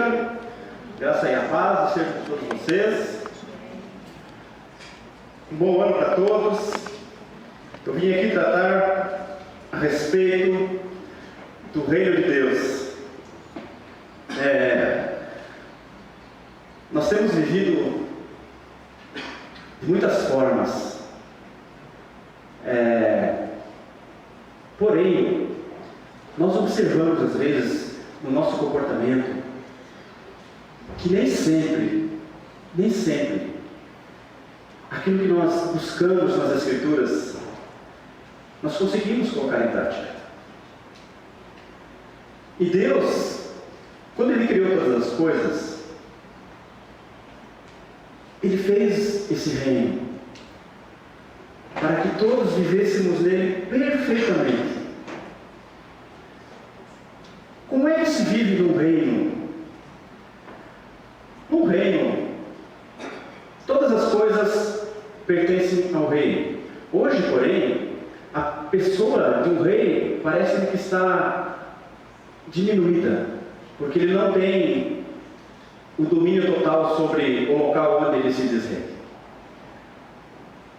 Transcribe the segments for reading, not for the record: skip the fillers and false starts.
igreja, graça e a paz seja com todos vocês. Um bom ano para todos. Eu vim aqui tratar a respeito do reino de Deus. Nós temos vivido de muitas formas, porém, nós observamos às vezes no nosso comportamento que nem sempre aquilo que nós buscamos nas Escrituras nós conseguimos colocar em prática. E Deus, quando Ele criou todas as coisas, Ele fez esse reino para que todos vivêssemos nele perfeitamente. Como é que se vive num reino? Num reino, todas as coisas pertencem ao rei. Hoje, porém, a pessoa de um rei parece que está diminuída, porque ele não tem o domínio total sobre o local onde ele se diz rei.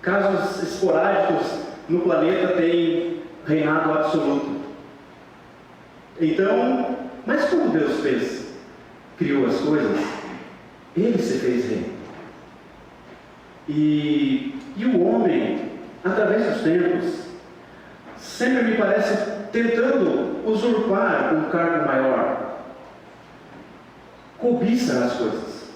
Casos esporádicos no planeta têm reinado absoluto. Então, mas como Deus fez? Criou as coisas, Ele se fez rei. E o homem, através dos tempos, sempre me parece tentando usurpar um cargo maior, cobiça as coisas.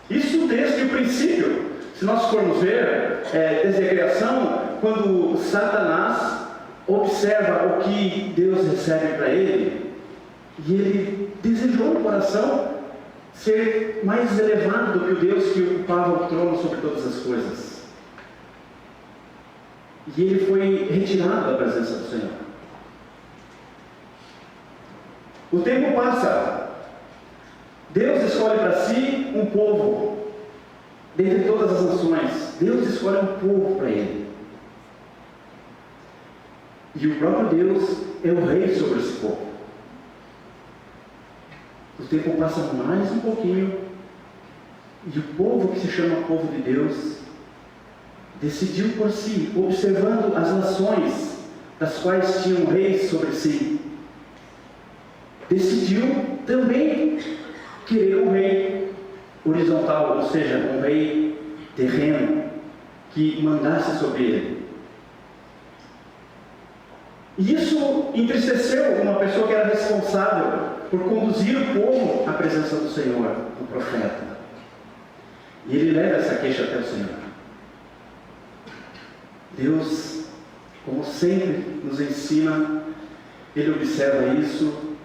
Isso desde o princípio. Se nós formos ver, desde a criação, quando Satanás observa o que Deus recebe para ele, e ele desejou no coração ser mais elevado do que o Deus que ocupava o trono sobre todas as coisas. E ele foi retirado da presença do Senhor. O tempo passa. Deus escolhe para si um povo. Dentre todas as nações, Deus escolhe um povo para Ele. E o próprio Deus é o rei sobre esse povo. O tempo passa mais um pouquinho, e o povo que se chama povo de Deus decidiu por si, observando as nações das quais tinham reis sobre si, decidiu também querer um rei horizontal, ou seja, um rei terreno que mandasse sobre ele. E isso entristeceu uma pessoa que era responsável por conduzir o povo à presença do Senhor, o profeta. E ele leva essa queixa até o Senhor. Deus, como sempre nos ensina, Ele observa isso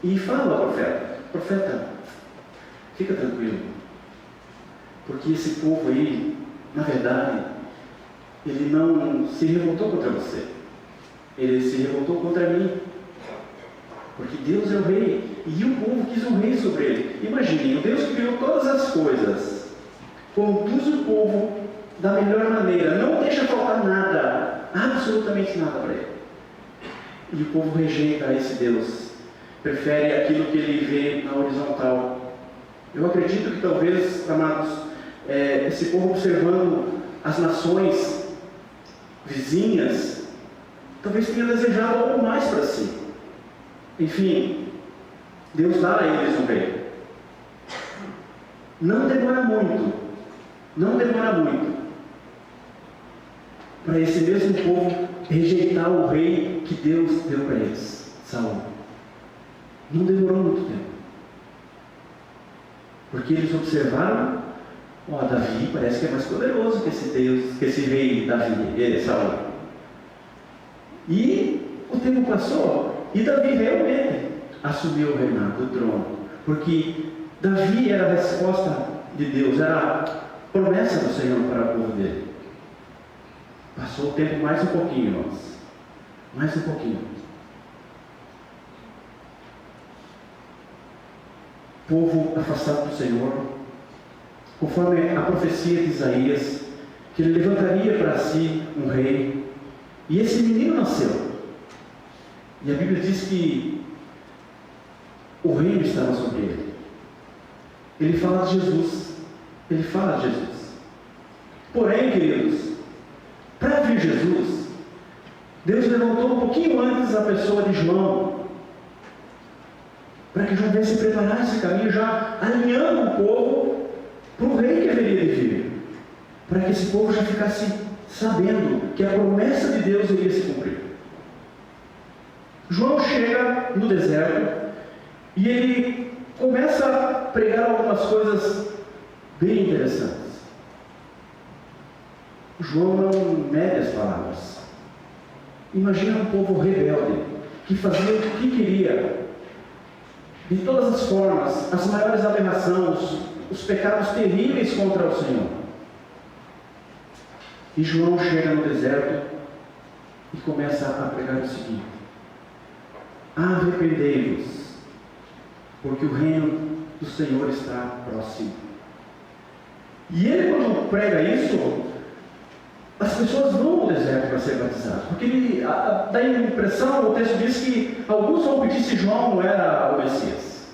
e fala ao profeta: profeta, fica tranquilo, porque esse povo aí, na verdade, ele não se revoltou contra você, ele se revoltou contra mim, porque Deus é o rei, e o povo quis um rei sobre ele. Imaginem, o Deus que criou todas as coisas, conduz o povo da melhor maneira, não deixa faltar nada, absolutamente nada para ele. E o povo rejeita esse Deus, prefere aquilo que ele vê na horizontal. Eu acredito que talvez, amados, esse povo observando as nações vizinhas, talvez tenha desejado algo mais para si. Enfim, Deus dá a eles um rei. Não demora muito para esse mesmo povo rejeitar o rei que Deus deu para eles, Saul. Não demorou muito tempo. Porque eles observaram: Davi parece que é mais poderoso que esse Deus, que esse rei Davi, Saul. E o tempo passou, e Davi realmente assumiu o reinado, o trono, porque Davi era a resposta de Deus, era a promessa do Senhor para o povo dele. Passou o tempo mais um pouquinho, irmãos, mais um pouquinho. Povo afastado do Senhor, conforme a profecia de Isaías, que ele levantaria para si um rei, e esse menino nasceu. E a Bíblia diz que o reino estava sobre ele. Ele fala de Jesus. Ele fala de Jesus. Porém, queridos, para vir Jesus, Deus levantou um pouquinho antes a pessoa de João, para que João viesse preparar esse caminho, já alinhando o povo para o rei que haveria de vir, para que esse povo já ficasse sabendo que a promessa de Deus iria se cumprir. João chega no deserto e ele começa a pregar algumas coisas bem interessantes. João não mede as palavras. Imagina um povo rebelde que fazia o que queria, de todas as formas, as maiores aberrações, os pecados terríveis contra o Senhor. E João chega no deserto e começa a pregar o seguinte: arrependei-vos, porque o reino do Senhor está próximo. E ele, quando prega isso, as pessoas vão ao deserto para ser batizadas, porque ele dá a impressão, o texto diz que alguns vão pedir se João não era o Messias.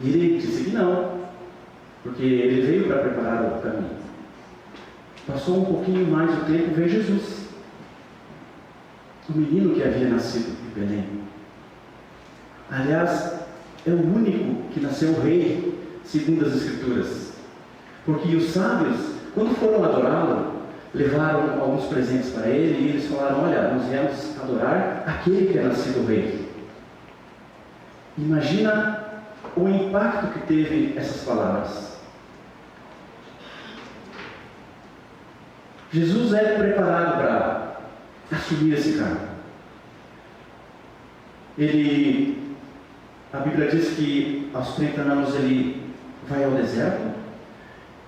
E ele disse que não, porque ele veio para preparar o caminho. Passou um pouquinho mais o tempo e veio Jesus, o menino que havia nascido em Belém. Aliás, é o único que nasceu rei, segundo as Escrituras, porque os sábios, quando foram adorá-lo, levaram alguns presentes para ele e eles falaram: olha, nós viemos adorar aquele que é nascido rei. Imagina o impacto que teve essas palavras. Jesus é preparado para assumir esse cargo. A Bíblia diz que aos 30 anos ele vai ao deserto,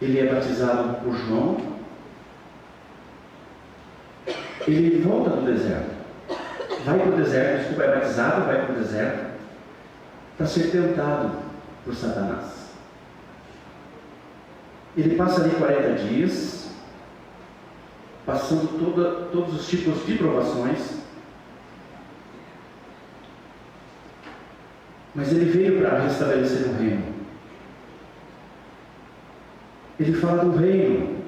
ele é batizado por João, ele volta do deserto, é batizado, vai para o deserto, para ser tentado por Satanás. Ele passa ali 40 dias, passando todos os tipos de provações, mas ele veio para restabelecer o reino. Ele fala do reino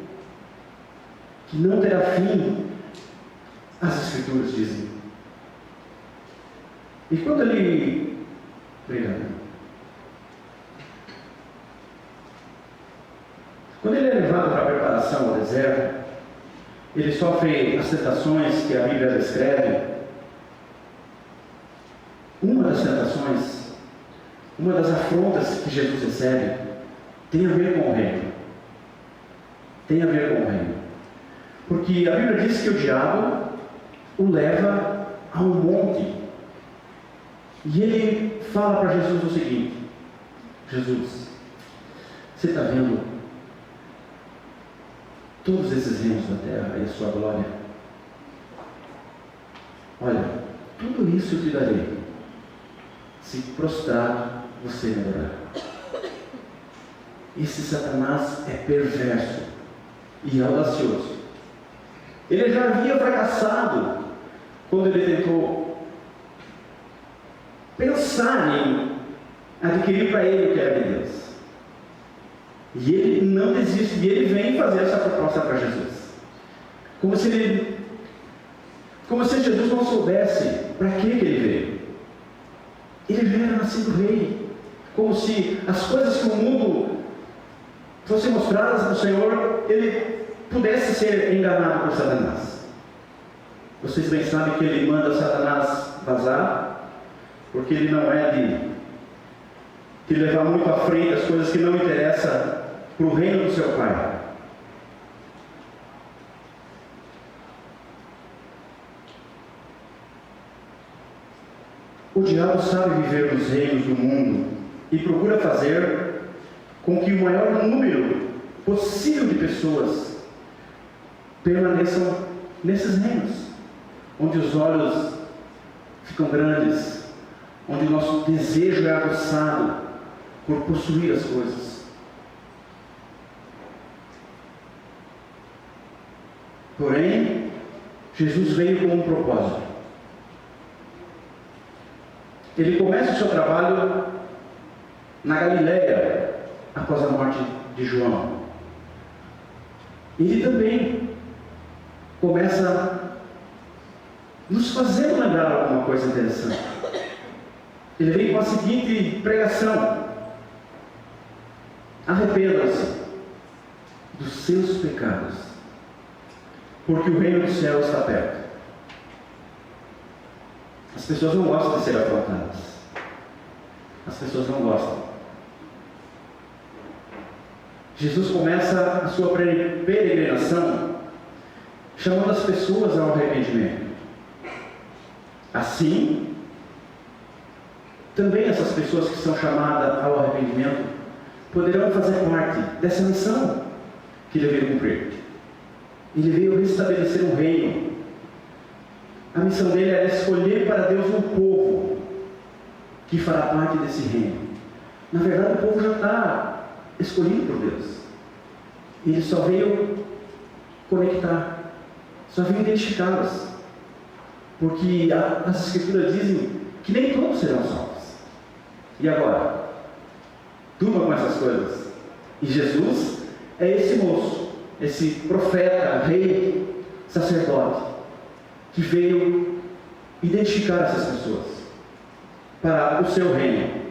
que não terá fim, as Escrituras dizem. E quando ele é levado para a preparação ao deserto, ele sofre as tentações que a Bíblia descreve. Uma das tentações, uma das afrontas que Jesus recebe, tem a ver com o reino. Porque a Bíblia diz que o diabo o leva a um monte. E ele fala para Jesus o seguinte: Jesus, você está vendo todos esses reinos da terra e a sua glória? Olha, tudo isso eu te darei, se prostrado você me adorar. Esse Satanás é perverso e audacioso. Ele já havia fracassado quando ele tentou pensar em adquirir para ele o que era de Deus. E ele não desiste, e ele vem fazer essa proposta para Jesus. Como se Jesus não soubesse para que ele veio. Ele já era nascido rei. Como se as coisas que o mundo fossem mostradas para o Senhor, ele pudesse ser enganado por Satanás. Vocês bem sabem que ele manda Satanás vazar, porque ele não é de levar muito à frente as coisas que não interessam para o reino do seu Pai. O diabo sabe viver nos reinos do mundo e procura fazer com que o maior número possível de pessoas permaneçam nesses reinos, onde os olhos ficam grandes, onde o nosso desejo é aguçado por possuir as coisas. Porém, Jesus veio com um propósito. Ele começa o seu trabalho na Galileia, após a morte de João. Ele também começa nos fazendo lembrar alguma coisa interessante. Ele vem com a seguinte pregação: arrependam-se dos seus pecados, porque o reino do céu está perto. As pessoas não gostam de ser afrontadas. As pessoas não gostam. Jesus começa a sua peregrinação chamando as pessoas ao arrependimento. Assim, também essas pessoas que são chamadas ao arrependimento poderão fazer parte dessa missão que ele veio cumprir. Ele veio restabelecer um reino. A missão dele era escolher para Deus um povo que fará parte desse reino. Na verdade, o povo já está escolhido por Deus. Ele só veio conectar, só veio identificá-los. Porque as Escrituras dizem que nem todos serão salvos. E agora? Durma com essas coisas. E Jesus é esse moço, esse profeta, rei, sacerdote, que veio identificar essas pessoas para o seu reino.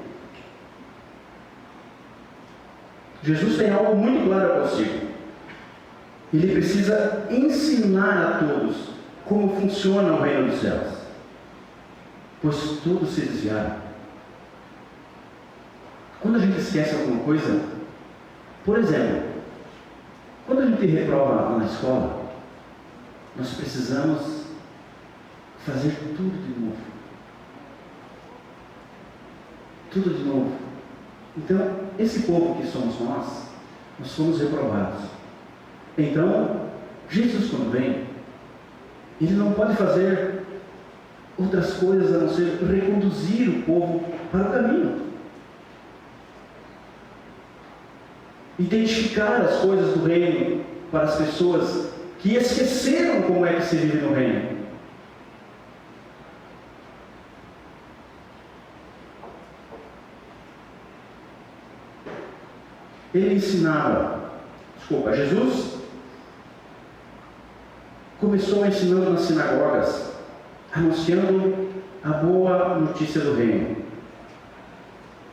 Jesus tem algo muito claro consigo. Ele precisa ensinar a todos como funciona o reino dos céus, pois todos se desviaram. Quando a gente esquece alguma coisa, por exemplo, quando a gente reprova lá na escola, nós precisamos fazer tudo de novo. Tudo de novo. Então, esse povo que somos nós fomos reprovados. Então, Jesus, quando vem, ele não pode fazer outras coisas a não ser reconduzir o povo para o caminho. Identificar as coisas do reino para as pessoas que esqueceram como é que se vive no reino. Ele ensinava, Jesus começou ensinando nas sinagogas, anunciando a boa notícia do reino.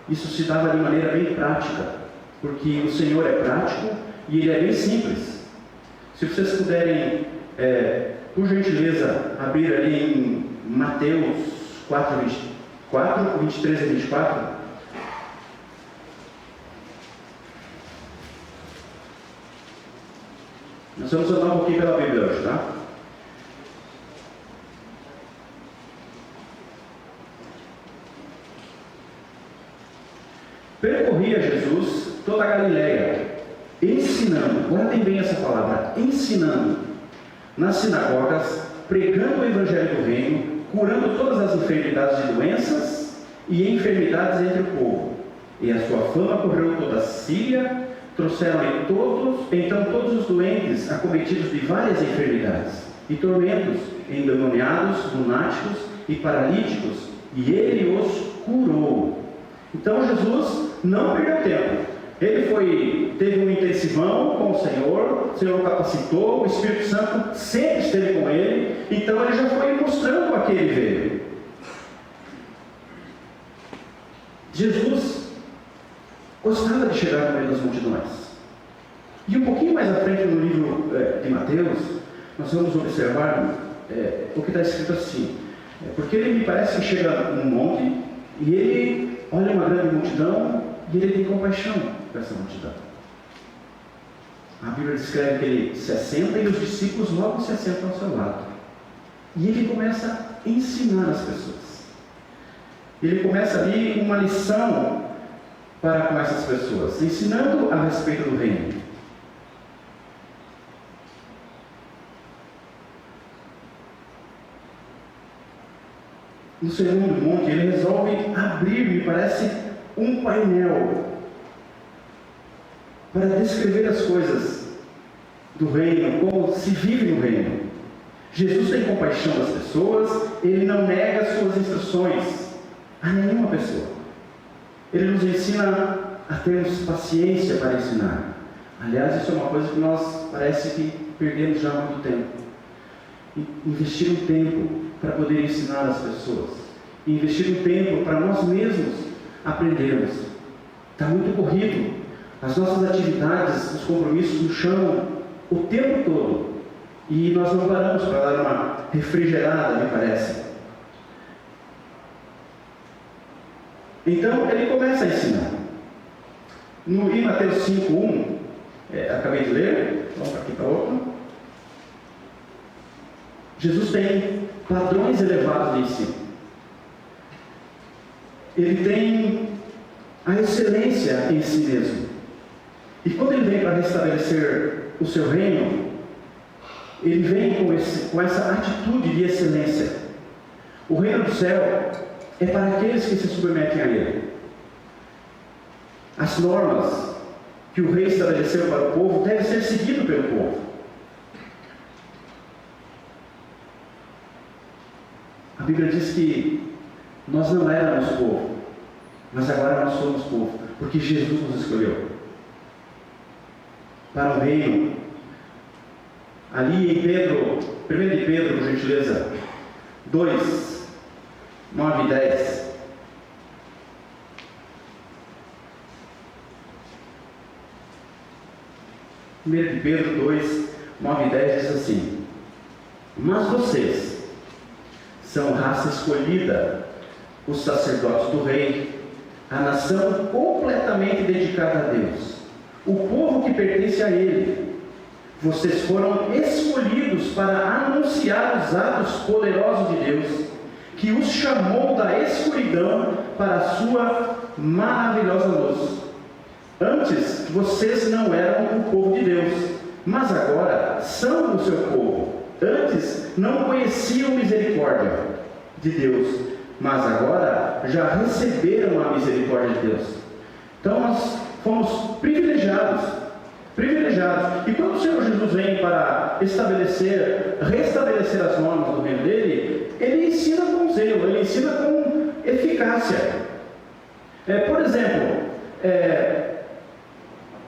Isso se dava de maneira bem prática, porque o Senhor é prático e Ele é bem simples. Se vocês puderem, por gentileza, abrir ali em Mateus 4, 23 e 24. Nós vamos andar um pouquinho pela Bíblia hoje, tá? Percorria Jesus toda a Galileia, ensinando, guardem bem essa palavra, ensinando, nas sinagogas, pregando o Evangelho do Reino, curando todas as enfermidades e doenças e enfermidades entre o povo. E a sua fama correu toda a Síria. Trouxeram-lhe então todos os doentes, acometidos de várias enfermidades, e tormentos, endemoniados, lunáticos e paralíticos, e ele os curou. Então Jesus não perdeu tempo. Ele teve um intensivão com o Senhor o capacitou, o Espírito Santo sempre esteve com ele, então ele já foi mostrando a que ele veio. Jesus gostava de chegar no meio das multidões. E um pouquinho mais à frente no livro de Mateus, nós vamos observar o que está escrito assim. Porque ele me parece que chega num monte e ele olha uma grande multidão e ele tem compaixão com essa multidão. A Bíblia descreve que ele se assenta e os discípulos logo se assentam ao seu lado. E ele começa a ensinar as pessoas. Ele começa ali uma lição para com essas pessoas, ensinando a respeito do reino. No segundo monte, ele resolve abrir, me parece, um painel para descrever as coisas do reino, como se vive no reino. Jesus tem compaixão das pessoas, ele não nega as suas instruções. a nenhuma pessoa. Ele nos ensina a termos paciência para ensinar. Aliás, isso é uma coisa que nós parece que perdemos já há muito tempo. Investir um tempo para poder ensinar as pessoas. Investir um tempo para nós mesmos aprendermos. Está muito corrido. As nossas atividades, os compromissos nos chamam o tempo todo. E nós não paramos para dar uma refrigerada, me parece. Então, ele começa a ensinar. Em Mateus 5:1, acabei de ler, vamos aqui para outro. Jesus tem padrões elevados de ensino. Ele tem a excelência em si mesmo. E quando ele vem para restabelecer o seu reino, ele vem com essa atitude de excelência. O reino do céu é para aqueles que se submetem a ele. As normas que o rei estabeleceu para o povo devem ser seguidas pelo povo. A Bíblia diz que nós não éramos povo, mas agora nós somos povo, porque Jesus nos escolheu para o reino. Ali em 1 de Pedro, por gentileza, 2, 9 e 10. 1 de Pedro 2, 9 e 10 diz assim: mas vocês são raça escolhida, os sacerdotes do rei, a nação completamente dedicada a Deus, o povo que pertence a Ele. Vocês foram escolhidos para anunciar os atos poderosos de Deus, que os chamou da escuridão para a sua maravilhosa luz. Antes, vocês não eram o povo de Deus, mas agora são o seu povo. Antes, não conheciam misericórdia de Deus, mas agora já receberam a misericórdia de Deus. Então, nós fomos privilegiados. E quando o Senhor Jesus vem para restabelecer as normas do reino dele, ele ensina com zelo, ele ensina com eficácia. Por exemplo,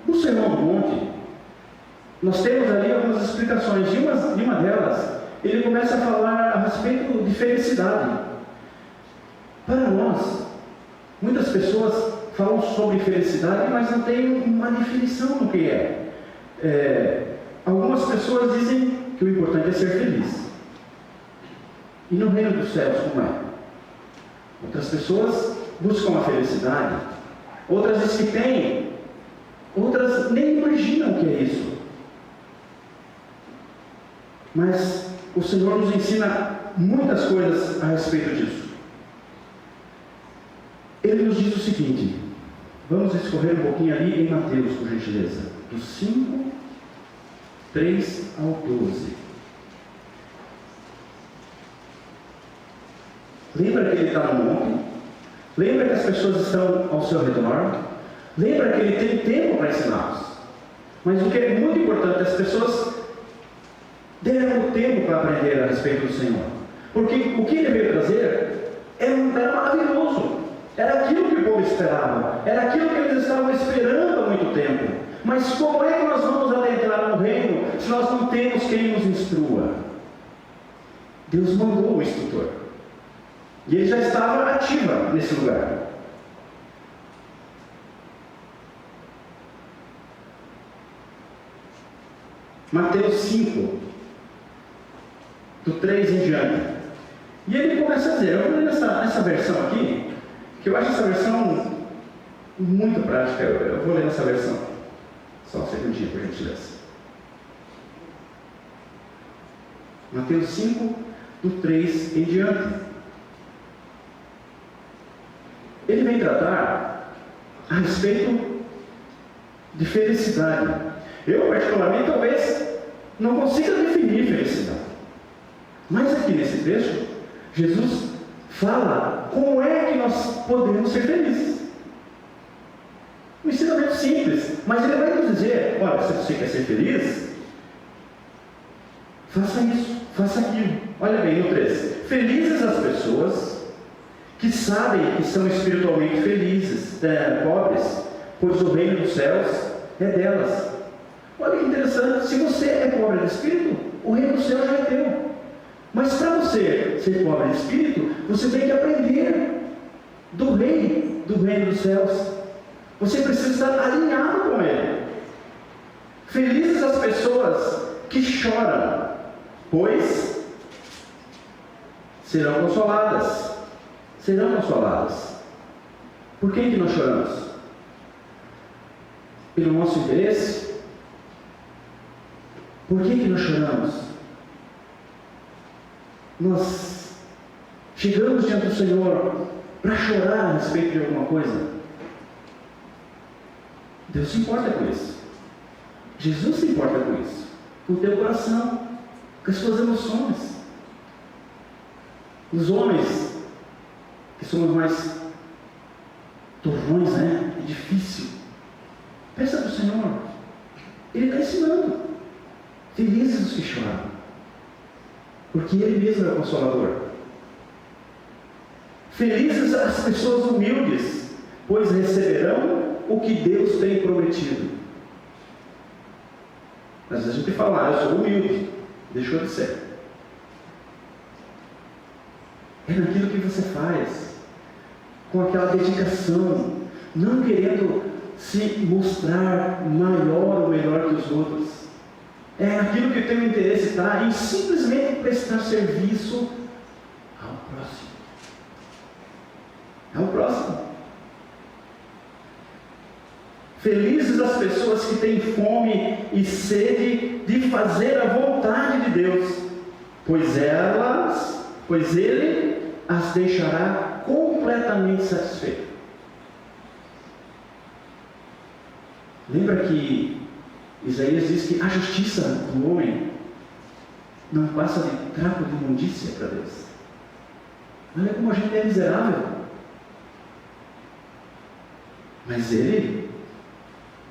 no Sermão do Monte, nós temos ali algumas explicações. De uma delas, ele começa a falar a respeito de felicidade. Para nós, muitas pessoas falam sobre felicidade, mas não tem uma definição do que é. Algumas pessoas dizem que o importante é ser feliz. E no reino dos céus, como é? Outras pessoas buscam a felicidade. Outras dizem que têm. Outras nem imaginam o que é isso. Mas o Senhor nos ensina muitas coisas a respeito disso. Ele nos diz o seguinte, vamos escorrer um pouquinho ali em Mateus, por gentileza, do 5, 3 ao 12. Lembra que ele está no monte? Lembra que as pessoas estão ao seu redor? Lembra que ele tem tempo para ensiná-los? Mas o que é muito importante, as pessoas deram o tempo para aprender a respeito do Senhor. Porque o que ele veio trazer era maravilhoso. Era aquilo que o povo esperava. Era aquilo que eles estavam esperando há muito tempo. Mas como é que nós vamos adentrar no reino se nós não temos quem nos instrua? Deus mandou o instrutor. E ele já estava ativa nesse lugar. Mateus 5, do 3 em diante. E ele começa a dizer, eu vou ler essa versão aqui, que eu acho essa versão muito prática. Eu vou ler essa versão. Só um segundinho, por gentileza. Mateus 5, do 3 em diante. Ele vem tratar a respeito de felicidade. Eu, particularmente, talvez não consiga definir felicidade. Mas aqui nesse texto, Jesus fala como é que nós podemos ser felizes. Um ensinamento simples, mas ele vai nos dizer, olha, se você quer ser feliz, faça isso, faça aquilo. Olha bem no 3. Felizes as pessoas que sabem que são espiritualmente felizes, pobres, pois o reino dos céus é delas. Olha que interessante, se você é pobre de espírito, o reino dos céus já é teu. Mas para você ser pobre de espírito, você tem que aprender do reino dos céus. Você precisa estar alinhado com ele. Felizes as pessoas que choram, pois serão consoladas. Serão consoladas. Por que nós choramos? Pelo nosso interesse? Por que nós choramos? Nós chegamos diante do Senhor para chorar a respeito de alguma coisa. Deus se importa com isso. Jesus se importa com isso. Com o teu coração, com as tuas emoções. Os homens, que somos mais torrões, né? É difícil. Peça para o Senhor. Ele está ensinando. Felizes os que choram, porque Ele mesmo é o Consolador. Felizes as pessoas humildes, pois receberão o que Deus tem prometido. Às vezes a gente fala, eu sou humilde, deixou de ser. É naquilo que você faz, com aquela dedicação, não querendo se mostrar maior ou melhor que os outros. É naquilo que o teu interesse está, em simplesmente prestar serviço ao próximo. Ao próximo. Felizes as pessoas que têm fome e sede de fazer a vontade de Deus, pois Ele as deixará completamente satisfeitas. Lembra que Isaías diz que a justiça do homem não passa de trapo de imundícia para Deus. Olha como a gente é miserável. Mas Ele,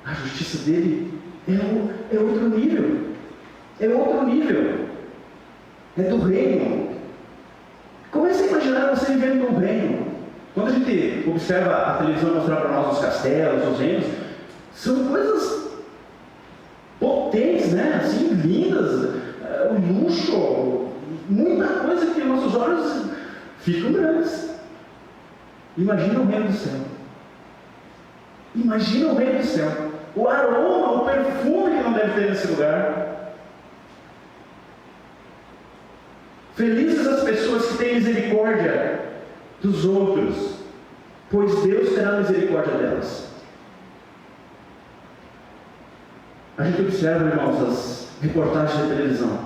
a justiça dele é outro nível. É outro nível. É do reino. Comece a imaginar você vivendo num reino. Quando a gente observa a televisão mostrar para nós os castelos, os reinos, são coisas potentes, né? Assim, lindas, o luxo, muita coisa que nossos olhos ficam grandes. Imagina o reino do céu. Imagina o reino do céu. O aroma, o perfume que não deve ter nesse lugar. Felizes as pessoas que têm misericórdia dos outros, pois Deus terá misericórdia delas. A gente observa, irmãos, as reportagens de televisão.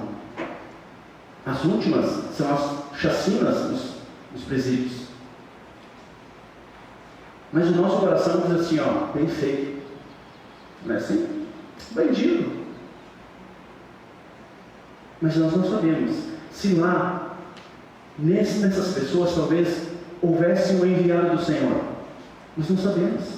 As últimas são as chacinas dos presídios. Mas o nosso coração diz assim, bem feito. Não é assim? Bandido. Mas nós não sabemos se lá, nessas pessoas, talvez houvesse um enviado do Senhor. Nós não sabemos.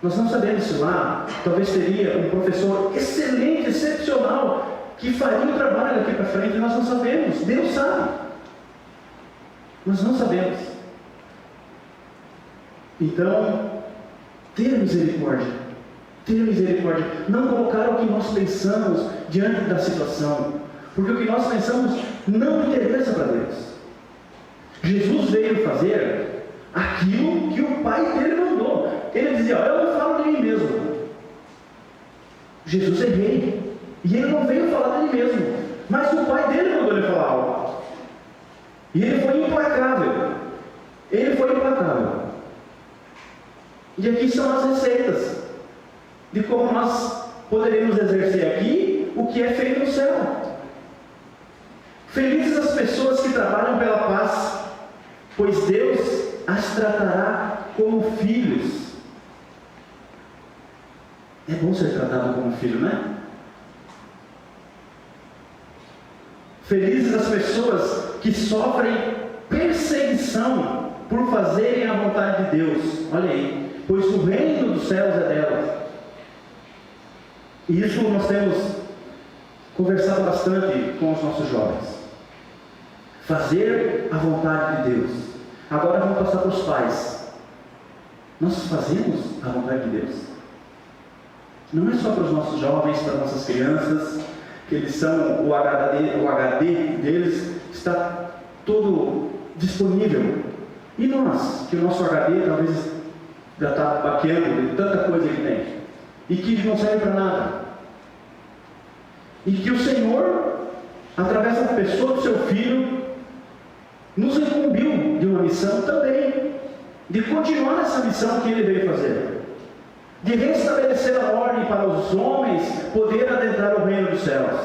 Nós não sabemos se lá, talvez teria um professor excelente, excepcional, que faria o trabalho daqui para frente. Nós não sabemos. Deus sabe. Nós não sabemos. Então, ter misericórdia. Ter misericórdia. Não colocar o que nós pensamos diante da situação. Porque o que nós pensamos não interessa para Deus. Jesus veio fazer aquilo que o Pai dele mandou. Ele dizia, eu não falo de mim mesmo. Jesus é rei. E ele não veio falar de ele mesmo. Mas o Pai dele mandou ele falar algo. E ele foi implacável. Ele foi implacável. E aqui estão as receitas de como nós poderemos exercer aqui o que é feito no céu. Felizes as pessoas que trabalham pela paz, pois Deus as tratará como filhos. É bom ser tratado como filho, né? Felizes as pessoas que sofrem perseguição por fazerem a vontade de Deus. Olha aí, pois o reino dos céus é delas. E isso nós temos conversado bastante com os nossos jovens. Fazer a vontade de Deus. Agora vamos passar para os pais. Nós fazemos a vontade de Deus? Não é só para os nossos jovens, para as nossas crianças, que eles são, o HD deles está todo disponível. E nós, que o nosso HD talvez já está baqueando de tanta coisa que tem, e que não serve para nada. E que o Senhor, através da pessoa do seu Filho, nos incumbiu de uma missão também, de continuar essa missão que Ele veio fazer, de restabelecer a ordem para os homens poder adentrar o reino dos céus.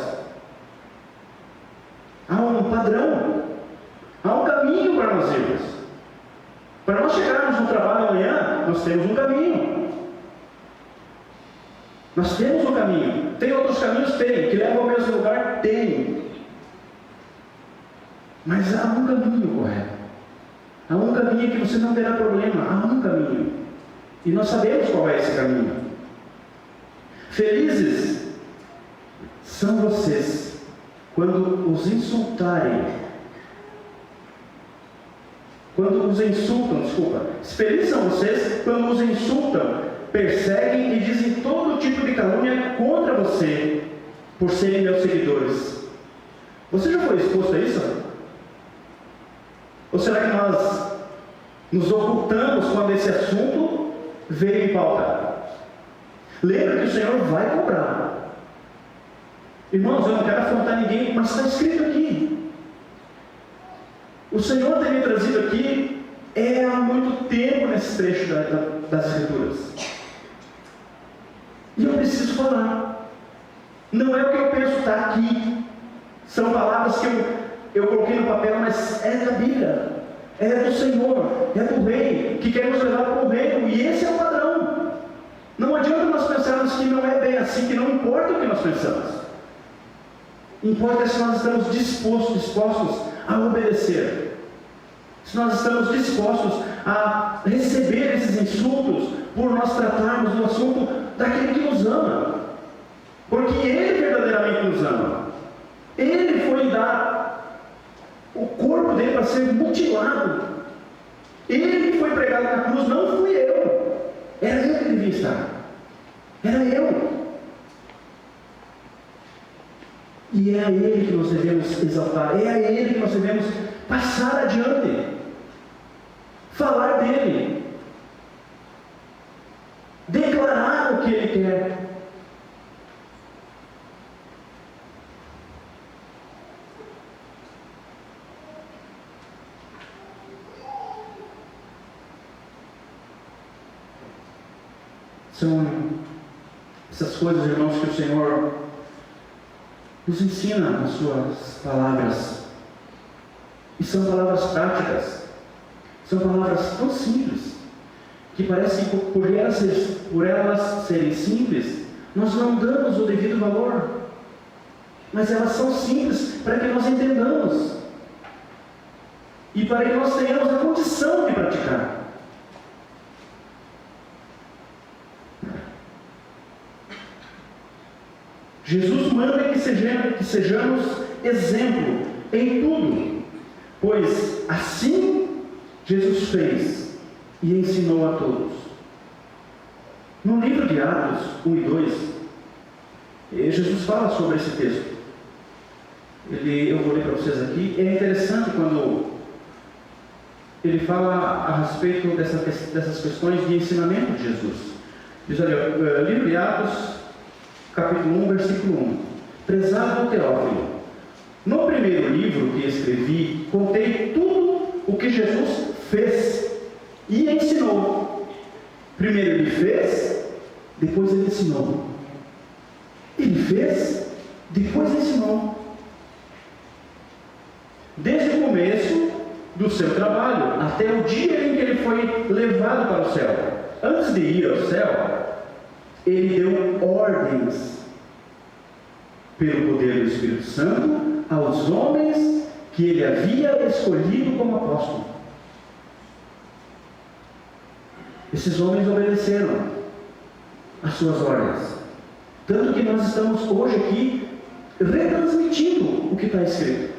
Há um padrão, há um caminho para nós irmos. Para nós chegarmos no trabalho amanhã, nós temos um caminho. Nós temos um caminho. Tem outros caminhos? Tem. Que levam ao mesmo lugar? Tem. Mas há um caminho correto. Há um caminho que você não terá problema. Há um caminho. E nós sabemos qual é esse caminho. Felizes são vocês quando os insultarem. Quando os insultam, felizes são vocês quando os insultam, perseguem e dizem todo tipo de calúnia contra você, por serem meus seguidores. Você já foi exposto a isso? Ou será que nós nos ocultamos quando esse assunto veio em pauta? Lembra que o Senhor vai cobrar. Irmãos, eu não quero afrontar ninguém, mas está escrito aqui. O Senhor tem me trazido aqui há muito tempo nesse trecho das Escrituras. E eu preciso falar. Não é o que eu penso estar aqui. São palavras que eu coloquei no papel, mas é da Bíblia. É do Senhor, é do Rei, que quer nos levar para o reino. E esse é o padrão. Não adianta nós pensarmos que não é bem assim, que não importa o que nós pensamos. Importa se nós estamos dispostos a obedecer. Se nós estamos dispostos a receber esses insultos por nós tratarmos do assunto daquele que nos ama. Porque Ele verdadeiramente nos ama. Ele foi dar o corpo dele para ser mutilado. Ele que foi pregado na cruz, não fui eu. Era Ele que devia estar. Era eu. E é a Ele que nós devemos exaltar. É a Ele que nós devemos passar adiante. Falar dele, declarar o que Ele quer. São essas coisas, irmãos, que o Senhor nos ensina nas suas palavras, e são palavras práticas. São palavras tão simples, que parece que por elas serem simples, nós não damos o devido valor. Mas elas são simples para que nós entendamos. E para que nós tenhamos a condição de praticar. Jesus manda que sejamos exemplo em tudo, pois assim Jesus fez e ensinou a todos. No livro de Atos 1 e 2, Jesus fala sobre esse texto. Eu vou ler para vocês aqui. É interessante quando ele fala a respeito dessas questões de ensinamento de Jesus. Diz ali, livro de Atos, capítulo 1, versículo 1. Prezado Teófilo, no primeiro livro que escrevi, contei tudo o que Jesus fez e ensinou. Primeiro Ele fez, depois Ele ensinou. Ele fez, depois ensinou. Desde o começo do seu trabalho até o dia em que Ele foi levado para o céu. Antes de ir ao céu, Ele deu ordens pelo poder do Espírito Santo aos homens que Ele havia escolhido como apóstolo. Esses homens obedeceram às suas ordens, tanto que nós estamos hoje aqui retransmitindo o que está escrito.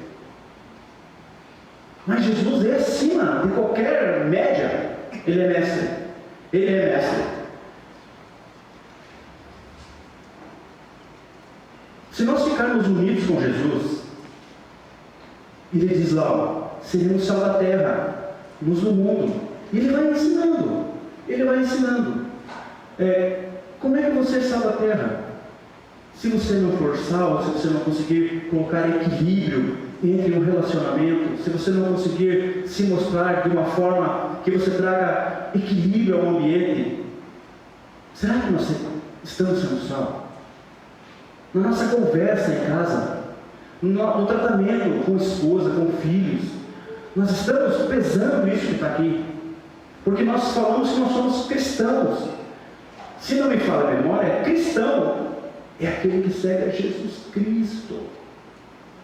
Mas Jesus é acima de qualquer média. Ele é mestre. Ele é mestre. Se nós ficarmos unidos com Jesus, Ele diz lá, ó, seremos sal da terra, luz do mundo. E Ele vai ensinando. Ele vai ensinando. Como é que você é sal da terra? Se você não for sal, se você não conseguir colocar equilíbrio entre um relacionamento, se você não conseguir se mostrar de uma forma que você traga equilíbrio ao ambiente, será que nós estamos sendo sal? Na nossa conversa em casa, no tratamento com a esposa, com filhos, nós estamos pesando isso que está aqui, porque nós falamos que nós somos cristãos. Se não me falha a memória, cristão é aquele que segue a Jesus Cristo.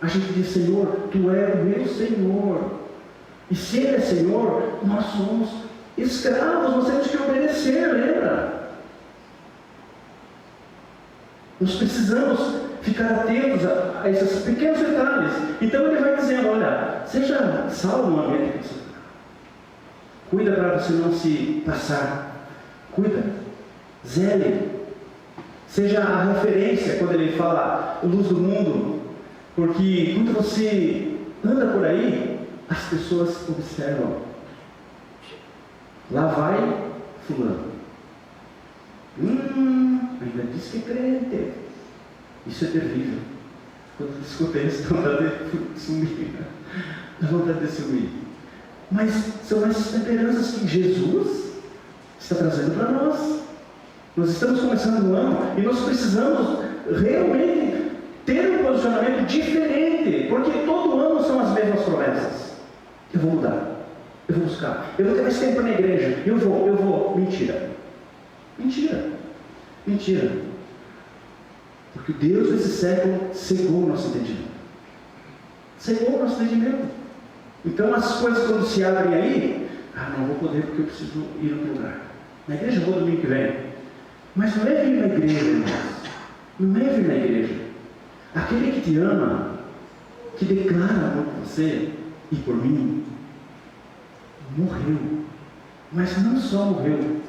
A gente diz, Senhor, Tu és o meu Senhor. E se Ele é Senhor, nós somos escravos, nós temos que obedecer, lembra? Nós precisamos ficar atentos a esses pequenos detalhes. Então Ele vai dizendo, olha, seja salvo no ambiente que você está. Cuida para você não se passar. Cuida. Zele. Seja a referência quando Ele fala luz do mundo. Porque quando você anda por aí, as pessoas observam. Lá vai fulano. Ainda diz que é crente. Isso é terrível. Quando eu escutei isso, dá vontade de sumir. Dá vontade de sumir. Mas são essas temperanças que Jesus está trazendo para nós. Nós estamos começando um ano e nós precisamos realmente ter um posicionamento diferente, porque todo ano são as mesmas promessas. Eu vou mudar, eu vou buscar, eu vou ter mais tempo na igreja, eu vou. Mentira. Porque Deus desse século cegou o nosso entendimento. Então as coisas quando se abrem aí, não vou poder porque eu preciso ir a outro lugar. Na igreja eu vou domingo que vem. Mas não é vir na igreja, irmãos. Não é vir na igreja. Aquele que te ama, que declara amor por você e por mim, morreu. Mas não só morreu.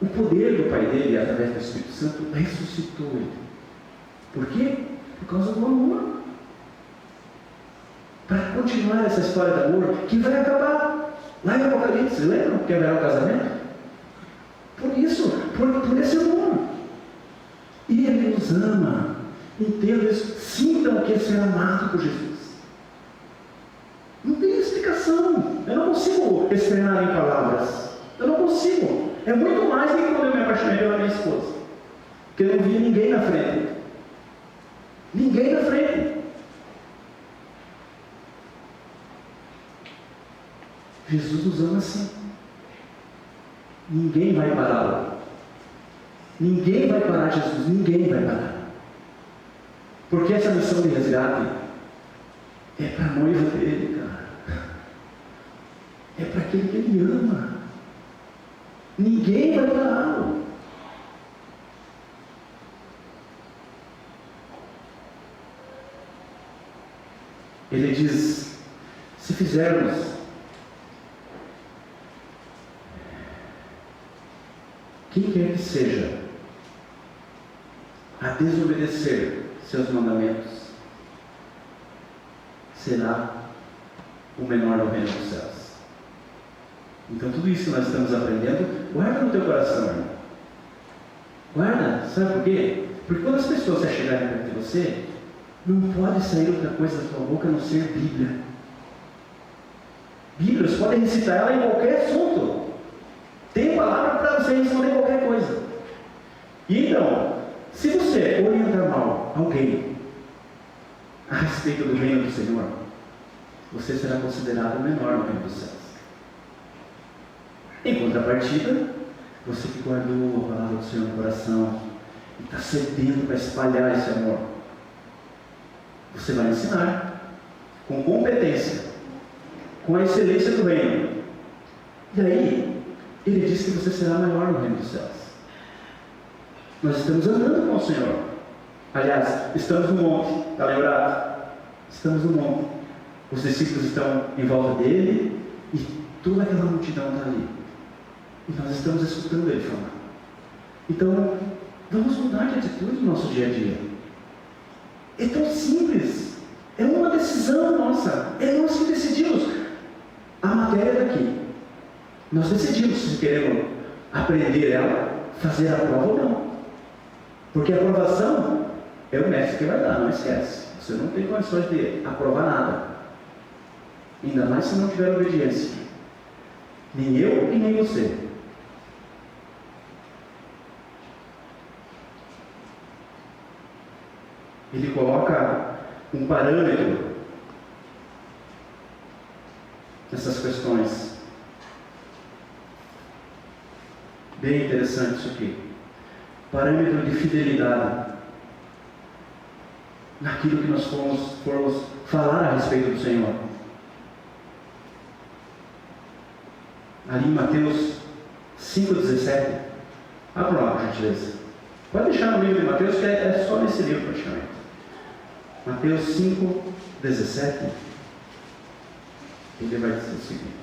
O poder do Pai dele, através do Espírito Santo, ressuscitou ele. Por quê? Por causa do amor. Para continuar essa história de amor, que vai acabar. Lá em Apocalipse, lembram que haverá o casamento? Por isso, por esse amor. E Ele nos ama. Entendam isso. Sintam o que é ser amado por Jesus. Não tem explicação. Eu não consigo externar em palavras. Eu não consigo. É muito mais do que quando eu me apaixonei pela minha esposa. Porque eu não via ninguém na frente. Ninguém na frente. Jesus nos ama assim. Ninguém vai pará-lo. Ninguém vai parar Jesus. Ninguém vai parar. Porque essa missão de resgate é para a noiva dele, cara. É para aquele que ele ama. Ninguém vai pará-lo. Ele diz, se fizermos quem quer que seja a desobedecer seus mandamentos, será o menor no reino dos céus. Então tudo isso que nós estamos aprendendo, guarda no teu coração, irmão. Guarda, sabe por quê? Porque quando as pessoas se chegarem perto de você, não pode sair outra coisa da tua boca a não ser Bíblia. Bíblia, você pode recitar ela em qualquer assunto. Tem palavra para você responder qualquer coisa. E então, se você orientar mal alguém a respeito do reino do Senhor, você será considerado o menor no reino dos céus. Em contrapartida, você que guardou a palavra do Senhor no coração e está sedento para espalhar esse amor, você vai ensinar com competência, com a excelência do reino. E aí, ele diz que você será maior no reino dos céus. Nós estamos andando com o Senhor. Aliás, estamos no monte, está lembrado? Estamos no monte. Os discípulos estão em volta dele e toda aquela multidão está ali. E nós estamos escutando ele falar. Então, vamos mudar de atitude no nosso dia a dia. É tão simples. É uma decisão nossa. É nós que decidimos. A matéria é daqui. Nós decidimos se queremos aprender ela, fazer a prova ou não. Porque a aprovação é o mestre que vai dar, não esquece. Você não tem condições de aprovar nada. Ainda mais se não tiver obediência. Nem eu e nem você. Ele coloca um parâmetro nessas questões. Bem interessante isso aqui. Parâmetro de fidelidade. Naquilo que nós formos falar a respeito do Senhor. Ali em Mateus 5,17. Abra lá, por gentileza. Pode deixar no livro de Mateus, que é só nesse livro praticamente. Mateus 5,17. Ele vai dizer o seguinte.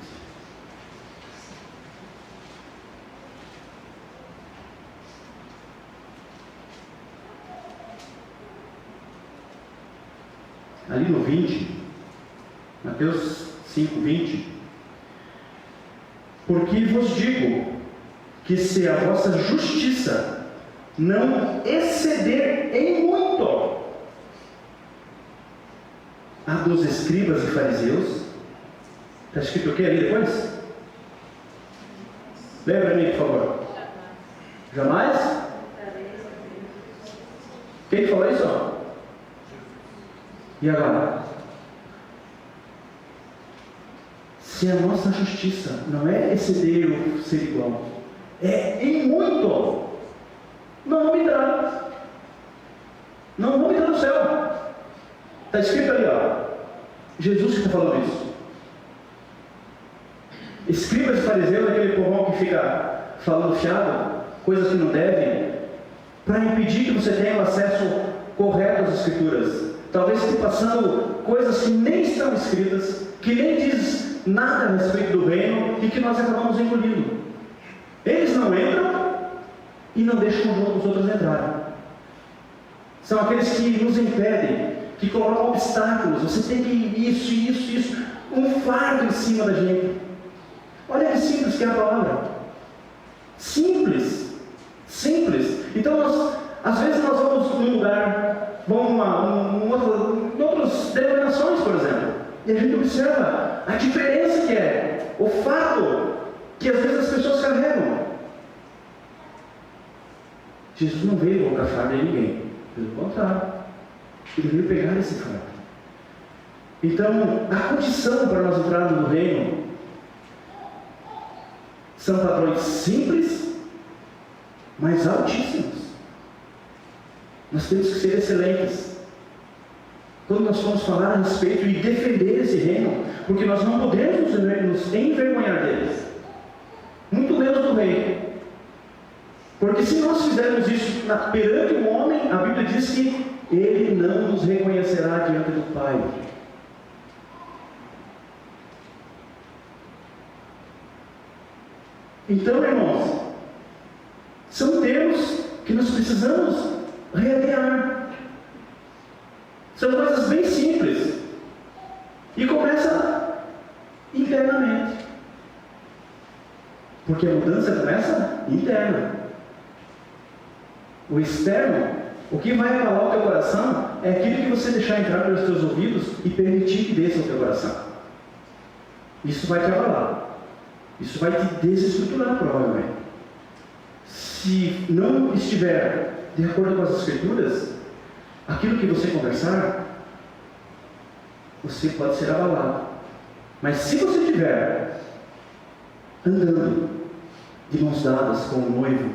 Ali no 20, Mateus 5,20. Porque vos digo que se a vossa justiça não exceder em muito a dos escribas e fariseus, está escrito o que ali depois? Leia para mim, por favor. Jamais? Quem falou isso? E agora? Se a nossa justiça não é exceder ou ser igual, é em muito, não vou me entrar. Não vou entrar no céu. Está escrito ali, ó. Jesus que está falando isso. Escribas e fariseus, aquele povão que fica falando fiado, coisas que não devem, para impedir que você tenha o acesso correto às Escrituras. Talvez esteja passando coisas que nem estão escritas, que nem diz nada a respeito do reino e que nós acabamos engolindo. Eles não entram e não deixam os outros entrarem. São aqueles que nos impedem, que colocam obstáculos. Você tem que ir isso. Um fardo em cima da gente. Olha que simples que é a palavra. Simples. Então, às vezes nós vamos num lugar, em outras denominações, por exemplo, e a gente observa a diferença que é, o fardo que às vezes as pessoas carregam. Jesus não veio colocar fardo em ninguém, pelo contrário, ele veio pegar esse fardo. Então, a condição para nós entrarmos no reino são padrões simples, mas altíssimos. Nós temos que ser excelentes. Quando nós vamos falar a respeito e defender esse reino, porque nós não podemos nos envergonhar deles, muito menos do rei. Porque se nós fizermos isso perante o homem, a Bíblia diz que ele não nos reconhecerá diante do Pai. Então, irmãos, são termos que nós precisamos realinhar. São coisas bem simples. E começa internamente. Porque a mudança começa interna. O externo, o que vai abalar o teu coração, é aquilo que você deixar entrar pelos teus ouvidos e permitir que desça o teu coração. Isso vai te abalar. Isso vai te desestruturar, provavelmente. Se não estiver de acordo com as Escrituras, aquilo que você conversar, você pode ser abalado. Mas se você estiver andando de mãos dadas com o noivo,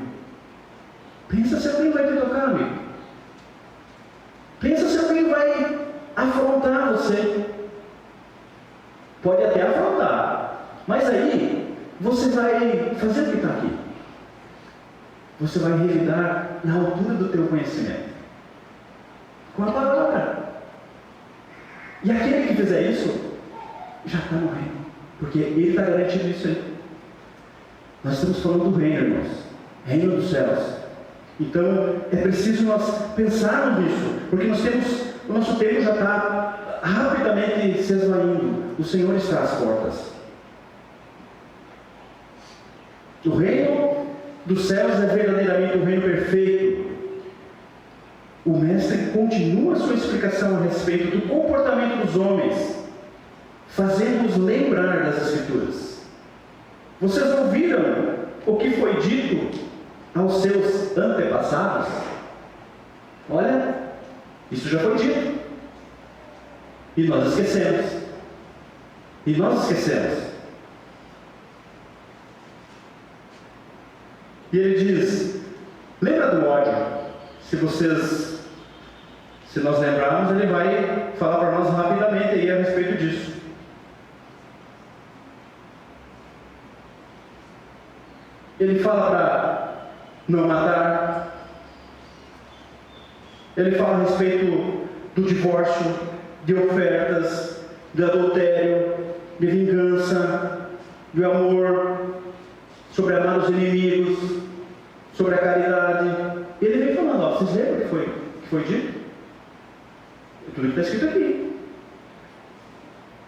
pensa se alguém vai te tocar, amigo. Pensa se alguém vai afrontar você. Pode até afrontar, mas aí você vai fazer o que está aqui. Você vai revidar na altura do teu conhecimento, com a palavra. E aquele que fizer isso, já está no reino, porque Ele está garantindo isso aí. Nós estamos falando do reino, irmãos, reino dos céus. Então é preciso nós pensarmos nisso, porque o nosso tempo já está rapidamente se esvaindo. O Senhor está às portas. O reino dos céus é verdadeiramente o reino perfeito. O mestre continua a sua explicação a respeito do comportamento dos homens, fazendo-nos lembrar das Escrituras. Vocês ouviram o que foi dito aos seus antepassados? Olha, isso já foi dito. E nós esquecemos. E ele diz: lembra do ódio? Se nós lembrarmos, ele vai falar para nós rapidamente aí a respeito disso. Ele fala para não matar. Ele fala a respeito do divórcio, de ofertas, de adultério, de vingança, de amor, sobre amar os inimigos, sobre a caridade. Ele vem falando, ó, vocês lembram o que foi dito? Tudo que está escrito aqui.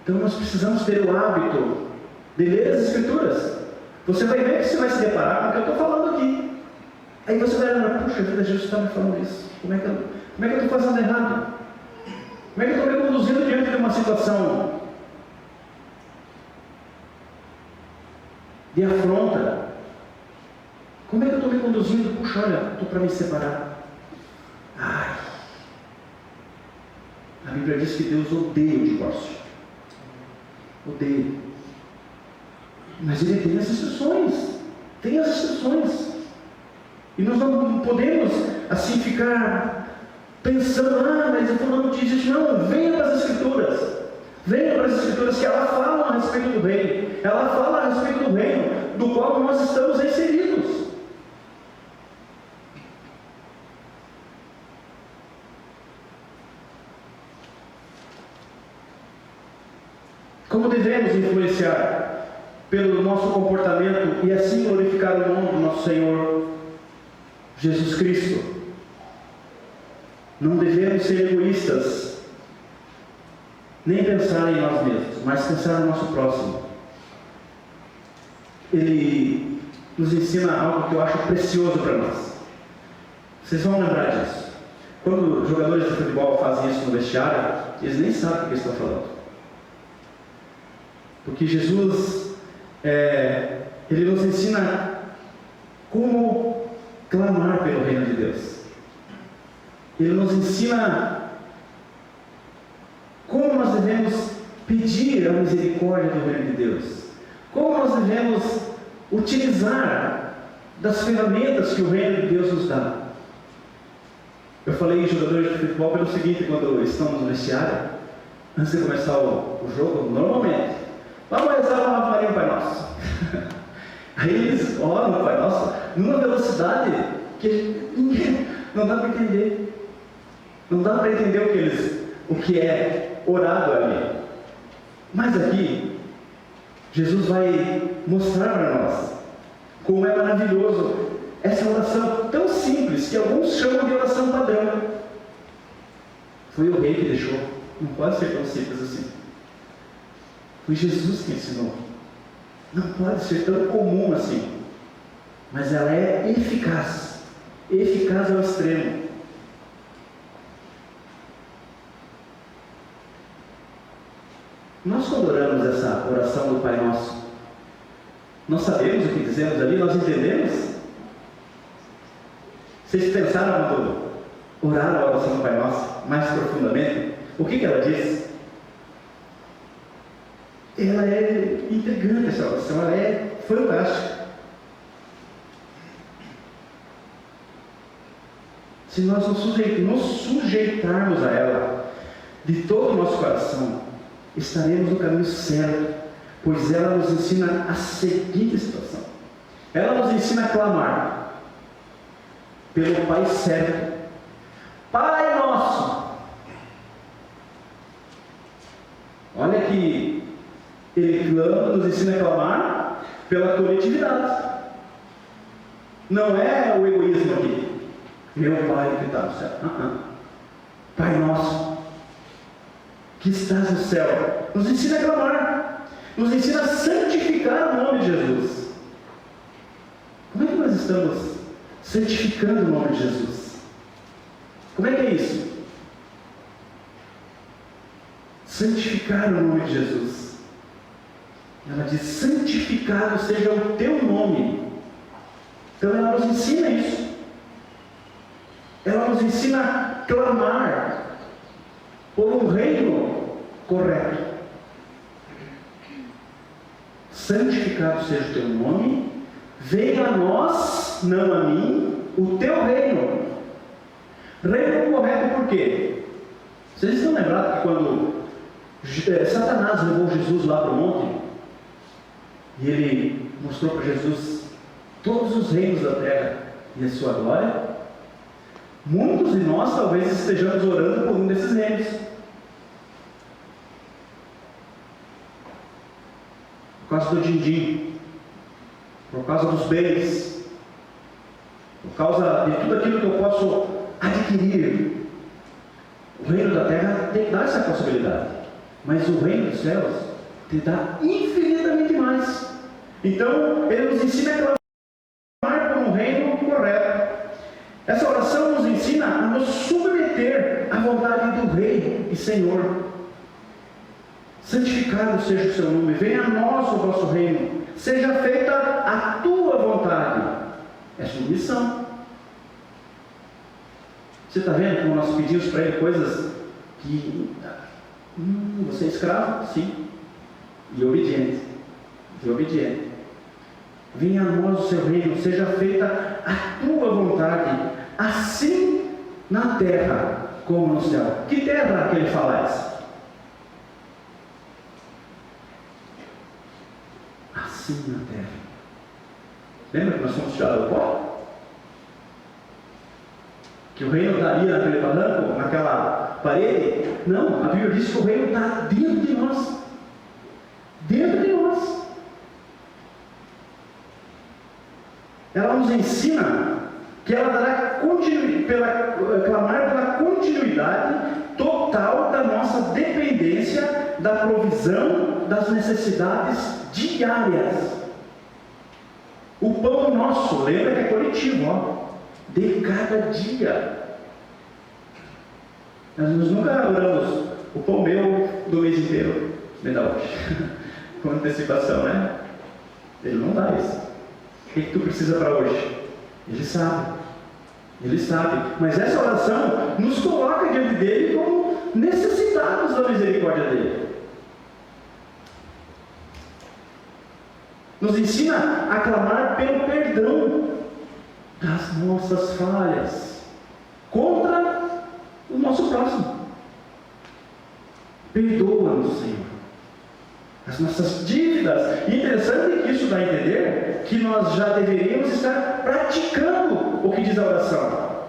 Então nós precisamos ter o hábito de ler as Escrituras. Você vai ver que você vai se deparar com o que eu estou falando aqui. Aí você vai lembrar, puxa vida, Jesus está me falando isso. Como é que eu estou fazendo errado? Como é que eu estou me conduzindo diante de uma situação de afronta? Como é que eu estou me conduzindo? Puxa, olha, estou para me separar. Ai, a Bíblia diz que Deus odeia o divórcio. Odeia. Mas Ele tem as instruções. E nós não podemos assim ficar pensando, mas eu não diz isso. Não, venha para as Escrituras. Venha para as Escrituras, que ela fala a respeito do reino. Ela fala a respeito do reino, do qual nós estamos inseridos. Como devemos influenciar pelo nosso comportamento e assim glorificar o nome do nosso Senhor Jesus Cristo? Não devemos ser egoístas, nem pensar em nós mesmos, mas pensar no nosso próximo. Ele nos ensina algo que eu acho precioso para nós. Vocês vão lembrar disso. Quando os jogadores de futebol fazem isso no vestiário, eles nem sabem o que estão falando. Porque Jesus, Ele nos ensina como clamar pelo reino de Deus. Ele nos ensina como nós devemos pedir a misericórdia do reino de Deus. Como nós devemos utilizar das ferramentas que o reino de Deus nos dá. Eu falei em jogadores de futebol pelo seguinte: quando estamos no vestiário, antes de começar o jogo, normalmente, vamos rezar uma Ave Maria, Pai Nosso. Aí eles oram o Pai Nosso numa velocidade que não dá para entender. Não dá para entender o que é orado ali. Mas aqui, Jesus vai mostrar para nós como é maravilhoso essa oração tão simples, que alguns chamam de oração padrão. Foi o rei que deixou. Não pode ser tão simples assim. Foi Jesus que ensinou. Não pode ser tão comum assim. Mas ela é eficaz. Eficaz ao extremo. Nós, quando oramos essa oração do Pai Nosso, nós sabemos o que dizemos ali? Nós entendemos? Vocês pensaram quando oraram a oração do Pai Nosso mais profundamente? O que ela diz? Ela é intrigante, essa oração, ela é fantástica. Se nós nos sujeitarmos a ela de todo o nosso coração, estaremos no caminho certo, pois ela nos ensina a seguinte situação. Ela nos ensina a clamar pelo Pai certo. Pai Nosso. Olha que Ele clama, nos ensina a clamar pela coletividade. Não é o egoísmo aqui. Meu Pai que está no céu. Pai nosso, que estás no céu. Nos ensina a clamar. Nos ensina a santificar o nome de Jesus. Como é que nós estamos santificando o nome de Jesus? Como é que é isso? Santificar o nome de Jesus. Ela diz: santificado seja o teu nome. Então ela nos ensina isso. Ela nos ensina a clamar por um reino correto. Santificado seja o teu nome, venha a nós, não a mim, o teu reino. Reino correto por quê? Vocês estão lembrados que quando Satanás levou Jesus lá para o monte, e ele mostrou para Jesus todos os reinos da terra e a sua glória? Muitos de nós talvez estejamos orando por um desses reinos. Por causa do din-din, por causa dos bens, por causa de tudo aquilo que eu posso adquirir. O reino da terra te dá essa possibilidade, mas o reino dos céus te dá infinitamente mais. Então ele nos ensina a clamar por um reino correto. Essa oração nos ensina a nos submeter à vontade do Rei e Senhor. Santificado seja o seu nome, venha a nós o vosso reino, seja feita a tua vontade. É submissão. Você está vendo como nós pedimos para ele coisas que você é escravo? Sim. E obediente. E obediente. Venha a nós o seu reino, seja feita a tua vontade, assim na terra como no céu. Que terra que ele fala isso? Assim na terra. Lembra que nós fomos tirados do pó? Que o reino estaria naquele barranco, naquela parede? Não, a Bíblia diz que o reino está dentro de nós. Dentro de nós. Ela nos ensina que ela dará clamar pela continuidade total da nossa dependência da provisão das necessidades diárias. O pão nosso, lembra que é coletivo, de cada dia. Nós nunca oramos o pão meu do mês inteiro, me dá hoje, com antecipação, né? Ele não dá isso. O que tu precisa para hoje? Ele sabe. Ele sabe. Mas essa oração nos coloca diante dele como necessitados da misericórdia dele. Nos ensina a clamar pelo perdão das nossas falhas contra o nosso próximo. Perdoa-nos, Senhor, as nossas dívidas. E interessante que isso dá a entender que nós já deveríamos estar praticando o que diz a oração.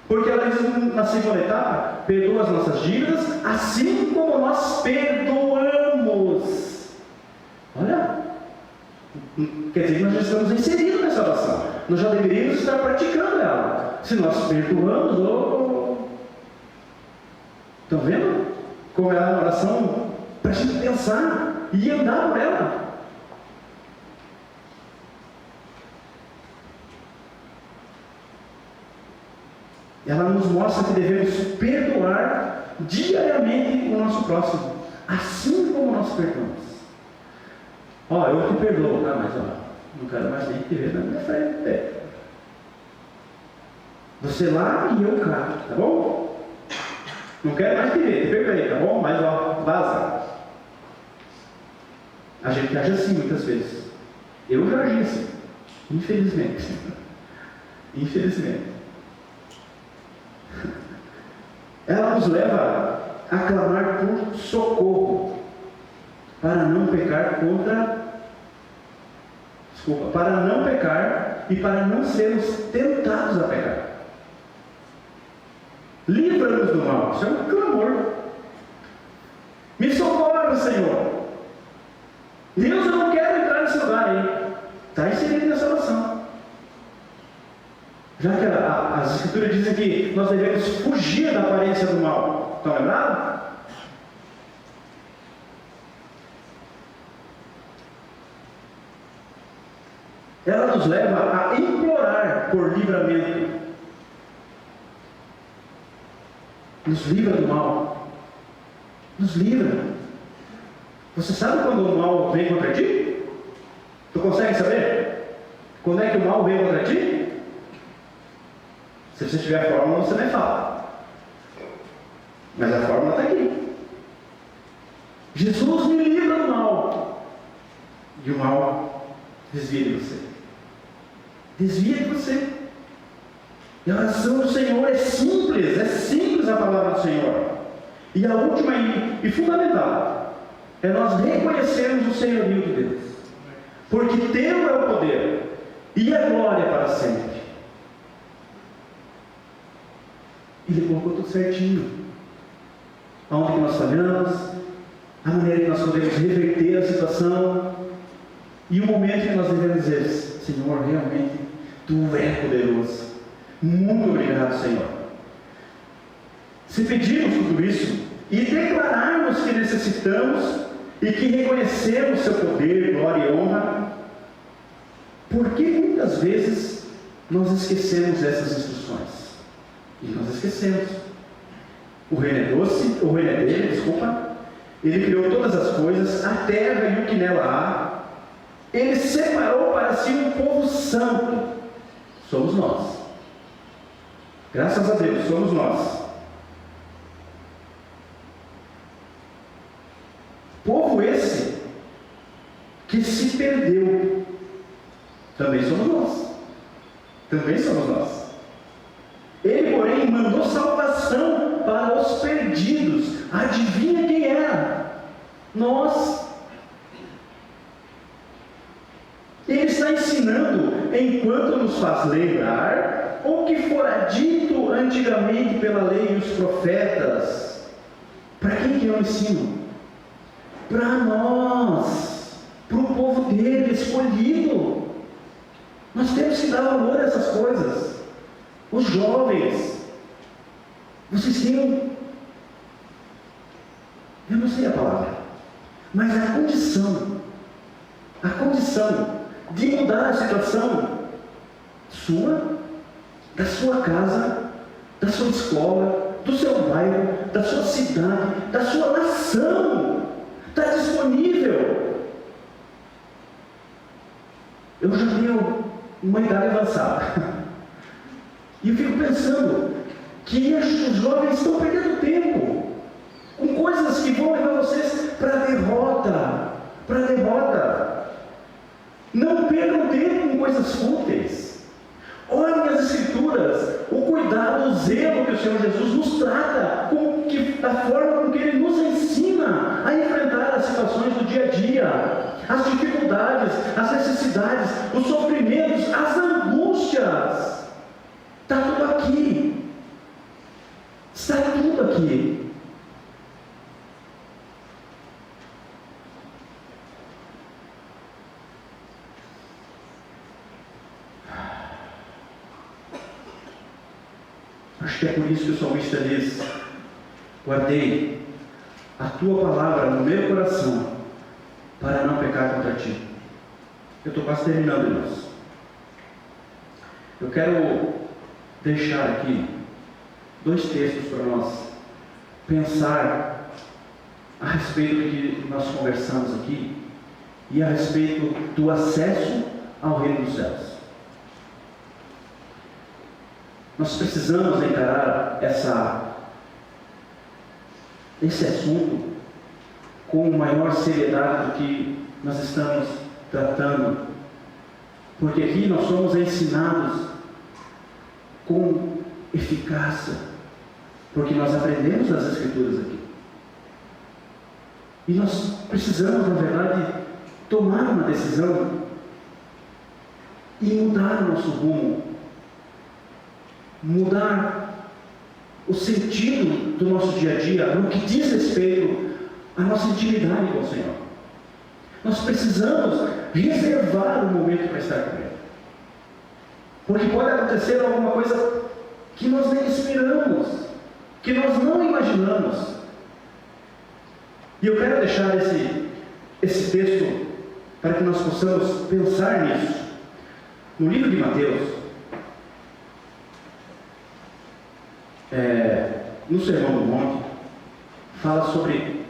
Porque ela diz na segunda etapa: perdoa as nossas dívidas, assim como nós perdoamos. Olha, quer dizer que nós já estamos inseridos nessa oração. Nós já deveríamos estar praticando ela. Se nós perdoamos, estão vendo? Como é uma oração para a gente pensar e andar por ela. Ela nos mostra que devemos perdoar diariamente o nosso próximo, assim como nós perdoamos. Eu te perdoo, mas não quero mais nem te ver na minha frente. Você lá e eu cá, tá bom? Não quero mais te ver, te perdoei, tá bom? Mas vaza. A gente age assim muitas vezes. Eu já agi assim, infelizmente. Infelizmente. Ela nos leva a clamar por socorro, para não pecar para não pecar e para não sermos tentados a pecar. Livra-nos do mal. Isso é um clamor. Me socorre, Senhor. Deus, eu não quero entrar nesse lugar aí. Está inserido nessa oração. Já que as Escrituras dizem que nós devemos fugir da aparência do mal. Estão lembrados? Ela nos leva a implorar por livramento. Nos livra do mal. Nos livra. Você sabe quando o mal vem contra ti? Tu consegue saber? Quando é que o mal vem contra ti? Se você tiver a fórmula, você me fala. Mas a fórmula está aqui. Jesus me livra do mal. E o mal desvia de você. Desvia de você. E a oração do Senhor é simples a palavra do Senhor. E a última e fundamental é nós reconhecermos o senhorio de Deus, porque teu é o poder e a glória para sempre. Ele colocou tudo certinho, aonde que nós falhamos, a maneira que nós podemos reverter a situação e o momento que nós devemos dizer: Senhor, realmente tu és poderoso. Muito obrigado, Senhor. Se pedirmos tudo isso e declararmos que necessitamos e que reconhecemos seu poder, glória e honra, por que muitas vezes nós esquecemos essas instruções? E nós esquecemos. O reino é dele, desculpa. Ele criou todas as coisas, a terra e o que nela há. Ele separou para si um povo santo. Somos nós. Graças a Deus, somos nós. Povo esse que se perdeu. Também somos nós. Também somos nós. Ele, porém, mandou salvação para os perdidos. Adivinha quem era? Nós. Ele está ensinando enquanto nos faz lembrar o que fora dito antigamente pela lei e os profetas. Para quem que é o ensino? Para nós, para o povo dele, escolhido. Nós temos que dar valor a essas coisas. Os jovens, vocês têm, eu não sei a palavra, mas a condição de mudar a situação sua, da sua casa, da sua escola, do seu bairro, da sua cidade, da sua nação, está disponível. Eu já tenho uma idade avançada e eu fico pensando que os jovens estão perdendo tempo com coisas que vão levar vocês para a derrota. Não percam tempo com coisas fúteis. Olhem as Escrituras, o cuidado, o zelo que o Senhor Jesus nos trata, da forma com que Ele nos ensina a enfrentar as situações do dia a dia, as dificuldades, as necessidades, os sofrimentos, as angústias. Está tudo aqui. Está tudo aqui. Acho que é por isso que o salmista diz: guardei a tua palavra no meu coração para não pecar contra ti. Eu estou quase terminando, irmãos. Eu quero deixar aqui 2 textos para nós pensar a respeito do que nós conversamos aqui e a respeito do acesso ao reino dos céus. Nós precisamos encarar esse assunto com maior seriedade do que nós estamos tratando, porque aqui nós somos ensinados com eficácia, porque nós aprendemos as Escrituras aqui, e nós precisamos, na verdade, tomar uma decisão e mudar o nosso rumo, mudar o sentido do nosso dia a dia no que diz respeito à nossa intimidade com o Senhor. Nós precisamos reservar um momento para estar com Ele. Porque pode acontecer alguma coisa que nós nem esperamos, que nós não imaginamos. E eu quero deixar esse texto para que nós possamos pensar nisso. No livro de Mateus, no Sermão do Monte, fala sobre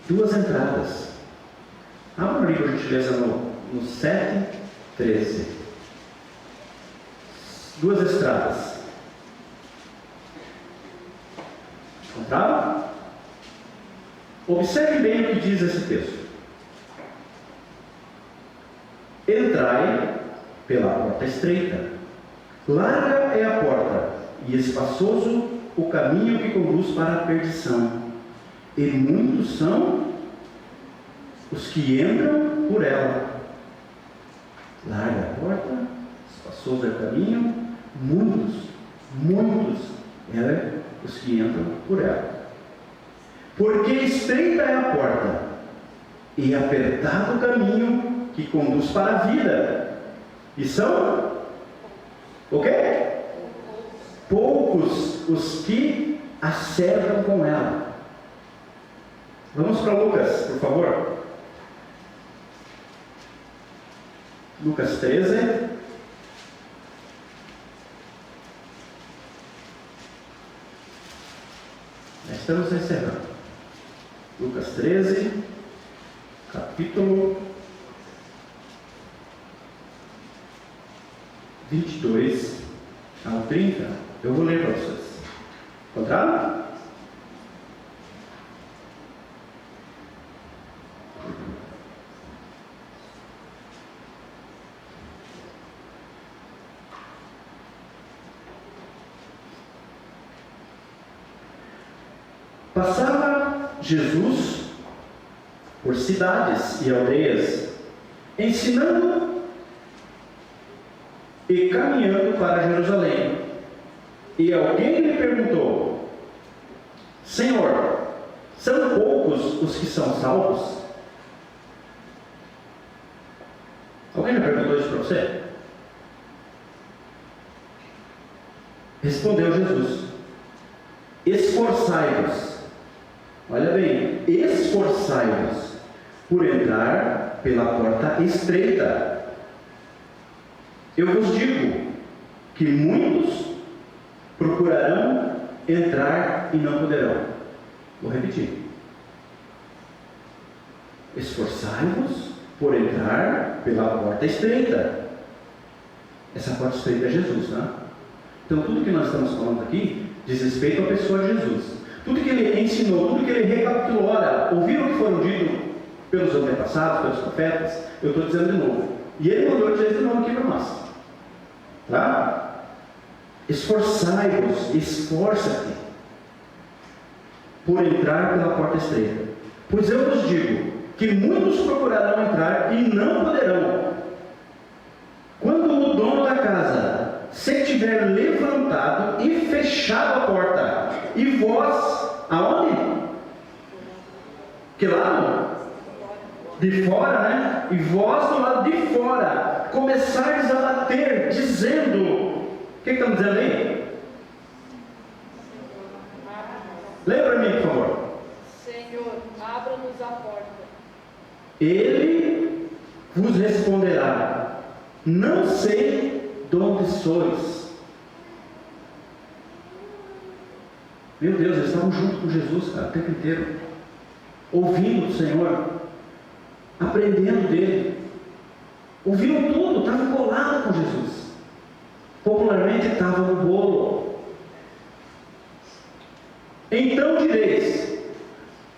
duas entradas. Abra um livro, por gentileza, no 7:13. Duas estradas. Encontraram? Observe bem o que diz esse texto. Entrai pela porta estreita. Larga é a porta, e espaçoso o caminho que conduz para a perdição. E muitos são os que entram por ela. Larga a porta, espaçoso é o caminho, muitos os que entram por ela. Porque estreita é a porta, e apertado o caminho que conduz para a vida. E são o quê? Poucos os que acertam com ela. Vamos para Lucas, por favor. Lucas 13. Estamos encerrando. Lucas 13, capítulo 22 ao 30. Eu vou ler para vocês. Encontraram? Passava Jesus por cidades e aldeias, ensinando e caminhando para Jerusalém. E alguém lhe perguntou: Senhor, são poucos os que são salvos? Alguém já perguntou isso para você? Respondeu Jesus: esforçai-vos. Olha bem, esforçai-vos por entrar pela porta estreita. Eu vos digo que muitos procurarão entrar e não poderão. Vou repetir. Esforçai-vos por entrar pela porta estreita. Essa porta estreita é Jesus, né? Então tudo que nós estamos falando aqui diz respeito à pessoa de Jesus. Tudo que ele ensinou, tudo que ele recapitulou, olha, ouviram o que foram dito pelos antepassados, pelos profetas, eu estou dizendo de novo. E ele mandou dizer de novo aqui para nós. Tá? Esforçai-vos, esforça-te por entrar pela porta estreita. Pois eu vos digo que muitos procurarão entrar e não poderão. Quando o dono da casa se tiver levantado e fechado a porta, e vós, aonde? Que lado? De fora, né? E vós do lado de fora começares a bater, dizendo, o que estamos dizendo aí? Leia para mim, por favor. Senhor, abra-nos a porta. Ele vos responderá: não sei de onde sois. Meu Deus, eles estavam junto com Jesus, cara, o tempo inteiro, ouvindo do Senhor, aprendendo dele, ouviram tudo, estavam colados com Jesus, popularmente estavam no bolo. Então direis: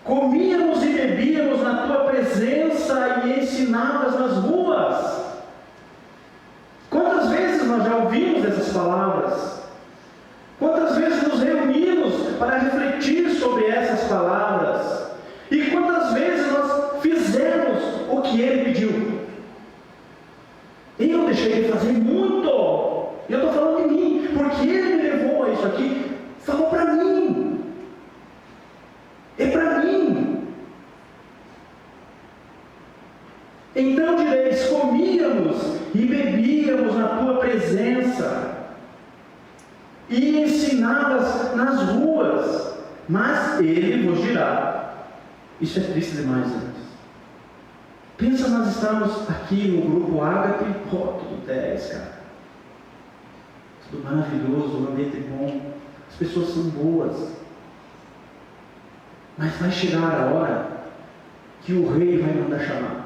comíamos e bebíamos na tua presença e ensinavas nas ruas. Quantas vezes nós já ouvimos essas palavras? Quantas vezes nos reunimos para refletir sobre essas palavras? E quantas vezes nós fizemos o que ele pediu? Eu deixei de fazer muito. E eu estou falando de mim, porque ele me levou a isso aqui, falou para mim. É para mim. Então direis: comíamos e bebíamos na tua presença, e ensinavas nas ruas. Mas ele vos dirá. Isso é triste demais, né? Pensa, nós estamos aqui no grupo Ágape, tudo 10, cara. Tudo maravilhoso, um ambiente bom, as pessoas são boas. Mas vai chegar a hora que o rei vai mandar chamar.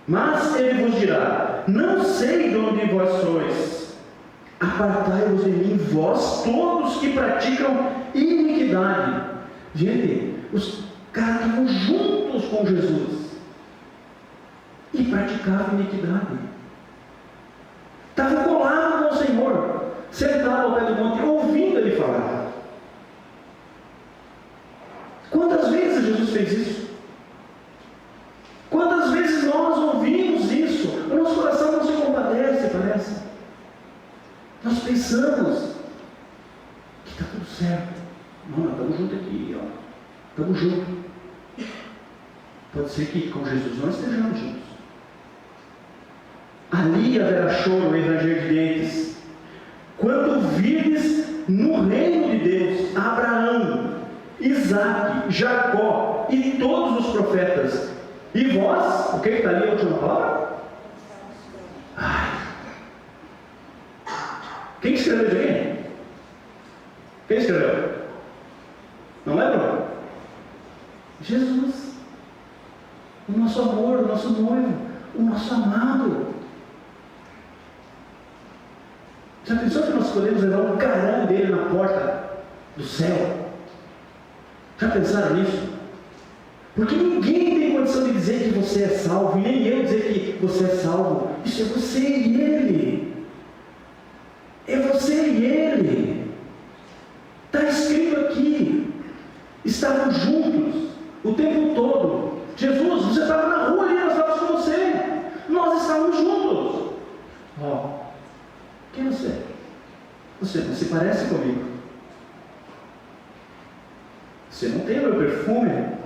Mas ele vos dirá: não sei de onde vós sois, apartai-vos de mim, vós todos que praticam iniquidade. Gente, os caras estavam juntos com Jesus e praticavam iniquidade, estavam colados com o Senhor, sentados ao pé do monte, ouvindo ele falar. Quantas vezes Jesus fez isso? Quantas vezes nós ouvimos isso? O nosso coração não se compadece, parece. Nós pensamos que está tudo certo. Não, nós estamos juntos aqui, ó. Estamos juntos. Pode ser que com Jesus nós estejamos juntos. Ali haverá choro e ranger de dentes, quando virdes no reino de Deus Abraão, Isaque, Jacó e todos os profetas. E vós, o que está ali a última palavra? Quem escreveu isso aqui? Quem escreveu? Não lembra? Jesus. O nosso amor, o nosso noivo, o nosso amado. Já pensou que nós podemos levar um carão dele na porta do céu? Já pensaram nisso? Porque ninguém tem condição de dizer que você é salvo, e nem eu dizer que você é salvo. Isso é você e ele. É você e ele. Está escrito aqui. Estavam juntos o tempo todo. Jesus, você estava na rua ali, nós estávamos com você. Nós estávamos juntos. Quem é você? Você não se parece comigo. Você não tem o meu perfume.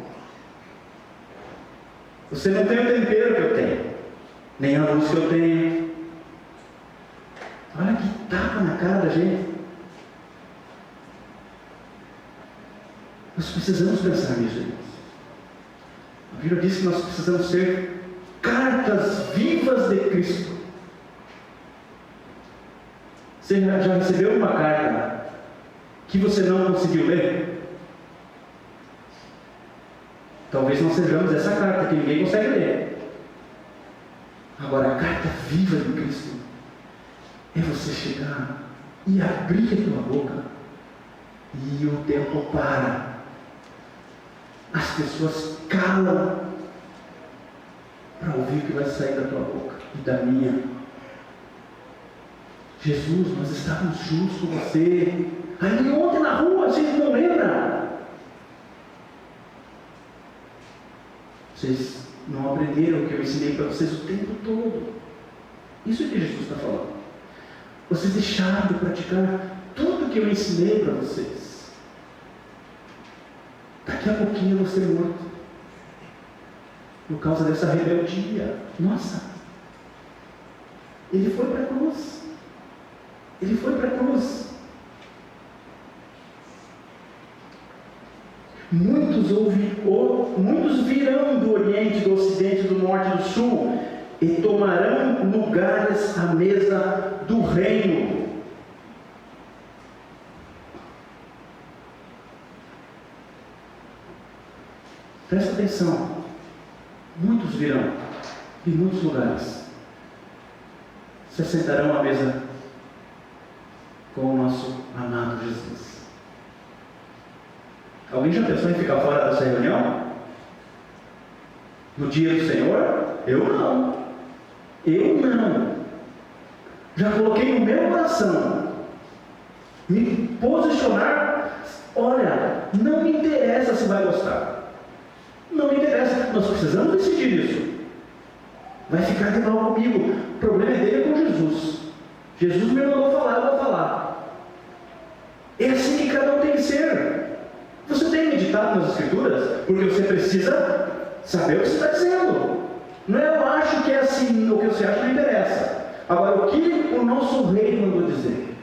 Você não tem o tempero que eu tenho, nem a luz que eu tenho. Olha que tapa na cara da gente. Nós precisamos pensar nisso, irmãos. A Bíblia diz que nós precisamos ser cartas vivas de Cristo. Você já recebeu uma carta que você não conseguiu ler? Talvez não sejamos essa carta que ninguém consegue ler. Agora, a carta viva de Cristo é você chegar e abrir a tua boca, e o tempo para. As pessoas calam para ouvir o que vai sair da tua boca e da minha. Jesus, nós estávamos juntos com você. Aí ontem na rua, a gente não lembra? Vocês não aprenderam o que eu ensinei para vocês o tempo todo. Isso é que Jesus está falando. Vocês deixaram de praticar tudo que eu ensinei para vocês. Daqui a pouquinho eu vou ser morto por causa dessa rebeldia. Nossa, ele foi para a cruz. Ele foi para a cruz. Muitos virão do Oriente, do Ocidente, do Norte e do Sul, e tomarão lugares à mesa do reino. Presta atenção. Muitos virão de muitos lugares, se sentarão à mesa com o nosso amado Jesus. Alguém já pensou em ficar fora dessa reunião? No dia do Senhor? Eu não. Já coloquei no meu coração me posicionar. Olha, não me interessa se vai gostar. Não me interessa. Nós precisamos decidir isso. Vai ficar de mal comigo. O problema é dele com Jesus. Jesus me mandou falar, eu vou falar. É assim que cada um tem que ser. Você tem meditado nas Escrituras? Porque você precisa saber o que você está dizendo. Não é eu acho que é assim, o que você acha não interessa. Agora, o que o nosso rei mandou dizer?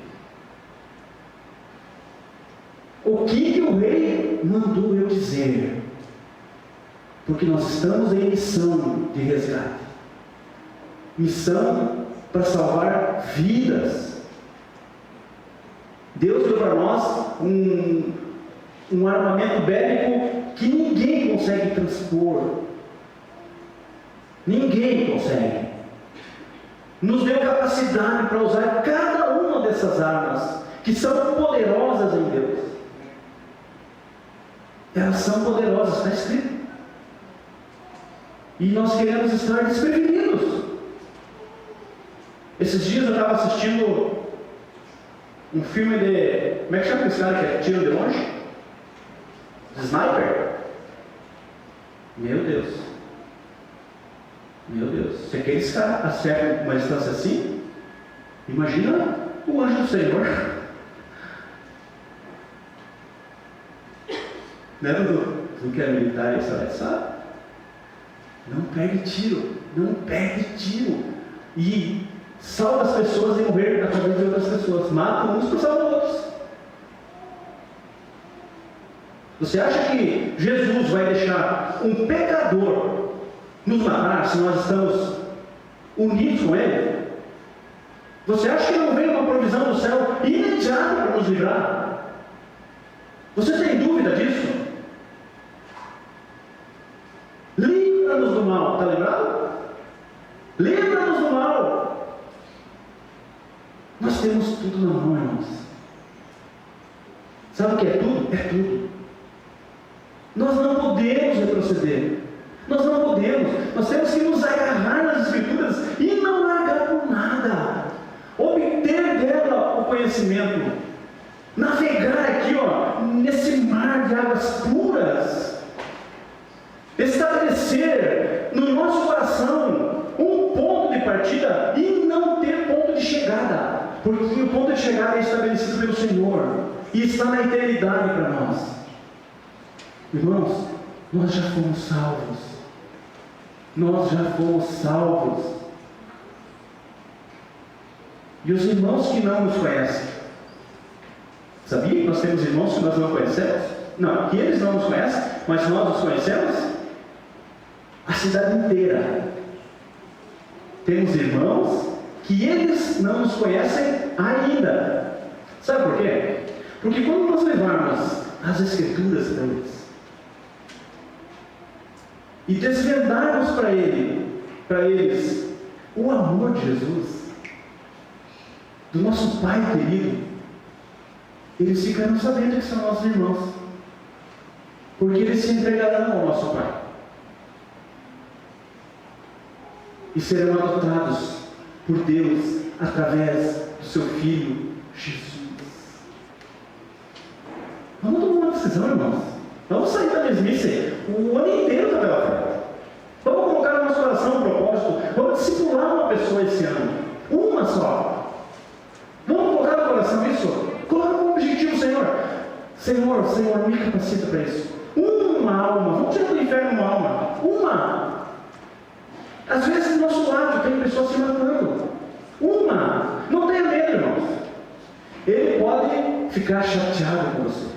O que o rei mandou eu dizer? Porque nós estamos em missão de resgate. Missão para salvar vidas. Deus deu para nós um armamento bélico que ninguém consegue transpor. Ninguém consegue. Nos deu capacidade para usar cada uma dessas armas, que são poderosas em Deus. Elas são poderosas, está escrito. E nós queremos estar desprevenidos. Esses dias eu estava assistindo um filme de... Como é que chama esse cara que é tiro de longe? De sniper? Meu Deus. Meu Deus. Se aqueles caras acertam uma distância assim, imagina o anjo do Senhor. Né, Dudu? Tu que é militar e sabe? Não pegue tiro. Não pegue tiro. E salva as pessoas e morrer através de outras pessoas. Mata uns para salvar outros. Você acha que Jesus vai deixar um pecador nos matar se nós estamos unidos com Ele? Você acha que não vem uma provisão do céu imediata para nos livrar? Você tem dúvida disso? Livra-nos do mal, está lembrado? Livra-nos do mal. Nós temos tudo na mão, irmãos. Sabe o que é tudo? É tudo. Nós não podemos retroceder. Nós não podemos. Nós temos que nos agarrar nas Escrituras e não largar por nada. Obter dela o conhecimento. Navegar aqui, nesse mar de águas puras. Estabelecer no nosso coração um ponto de partida e não ter ponto de chegada. Porque o ponto de chegada é estabelecido pelo Senhor e está na eternidade para nós. Irmãos, nós já fomos salvos. Nós já fomos salvos. E os irmãos que não nos conhecem, sabia que nós temos irmãos que nós não conhecemos? Não, que eles não nos conhecem, mas nós os conhecemos? A cidade inteira. Temos irmãos que eles não nos conhecem ainda. Sabe por quê? Porque quando nós levarmos as Escrituras para eles e desvendarmos para eles o amor de Jesus, do nosso Pai querido, eles ficarão sabendo que são nossos irmãos, porque eles se entregarão ao nosso Pai e serão adotados por Deus através do seu Filho Jesus. Vamos tomar uma decisão, irmãos. Vamos sair da mesmice o ano inteiro da pela frente. Vamos colocar no nosso coração um propósito. Vamos discipular uma pessoa esse ano. Uma só. Vamos colocar no coração isso? Coloca como objetivo, Senhor, me capacita para isso. Uma alma. Vamos tirar do inferno uma alma. Uma. Às vezes do nosso lado tem pessoas se matando. Uma. Não tenha medo, irmãos. Ele pode ficar chateado com você.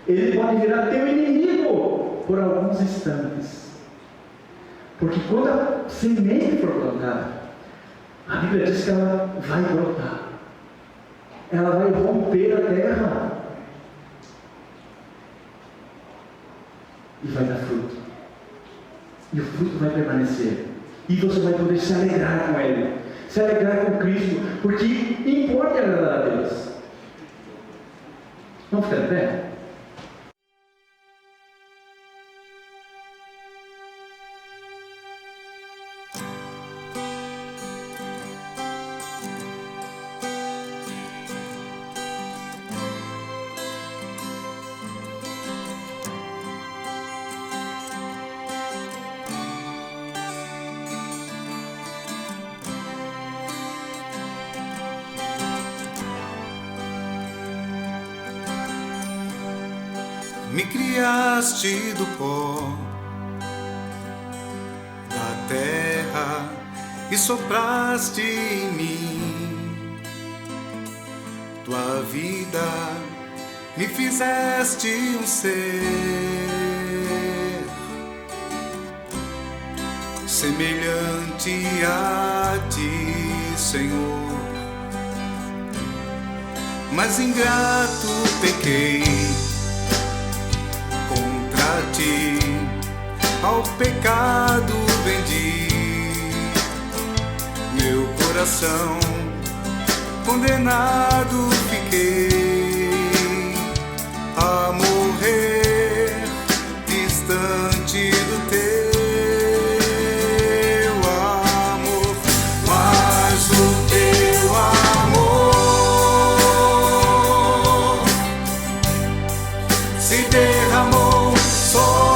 Ele pode virar teu inimigo por alguns instantes. Porque quando a semente for plantada, a Bíblia diz que ela vai brotar. Ela vai romper a terra. E vai dar fruto. E o fruto vai permanecer. E você vai poder se alegrar com Ele. Se alegrar com Cristo. Porque importa agradar a Deus. Vamos ficar de pé? Me criaste do pó, e sopraste em mim tua vida, me fizeste um ser semelhante a ti, Senhor. Mas ingrato pequei contra ti, ao pecado vendi meu coração, condenado fiquei a morrer distante do teu amor. Mas o teu amor se derramou sobre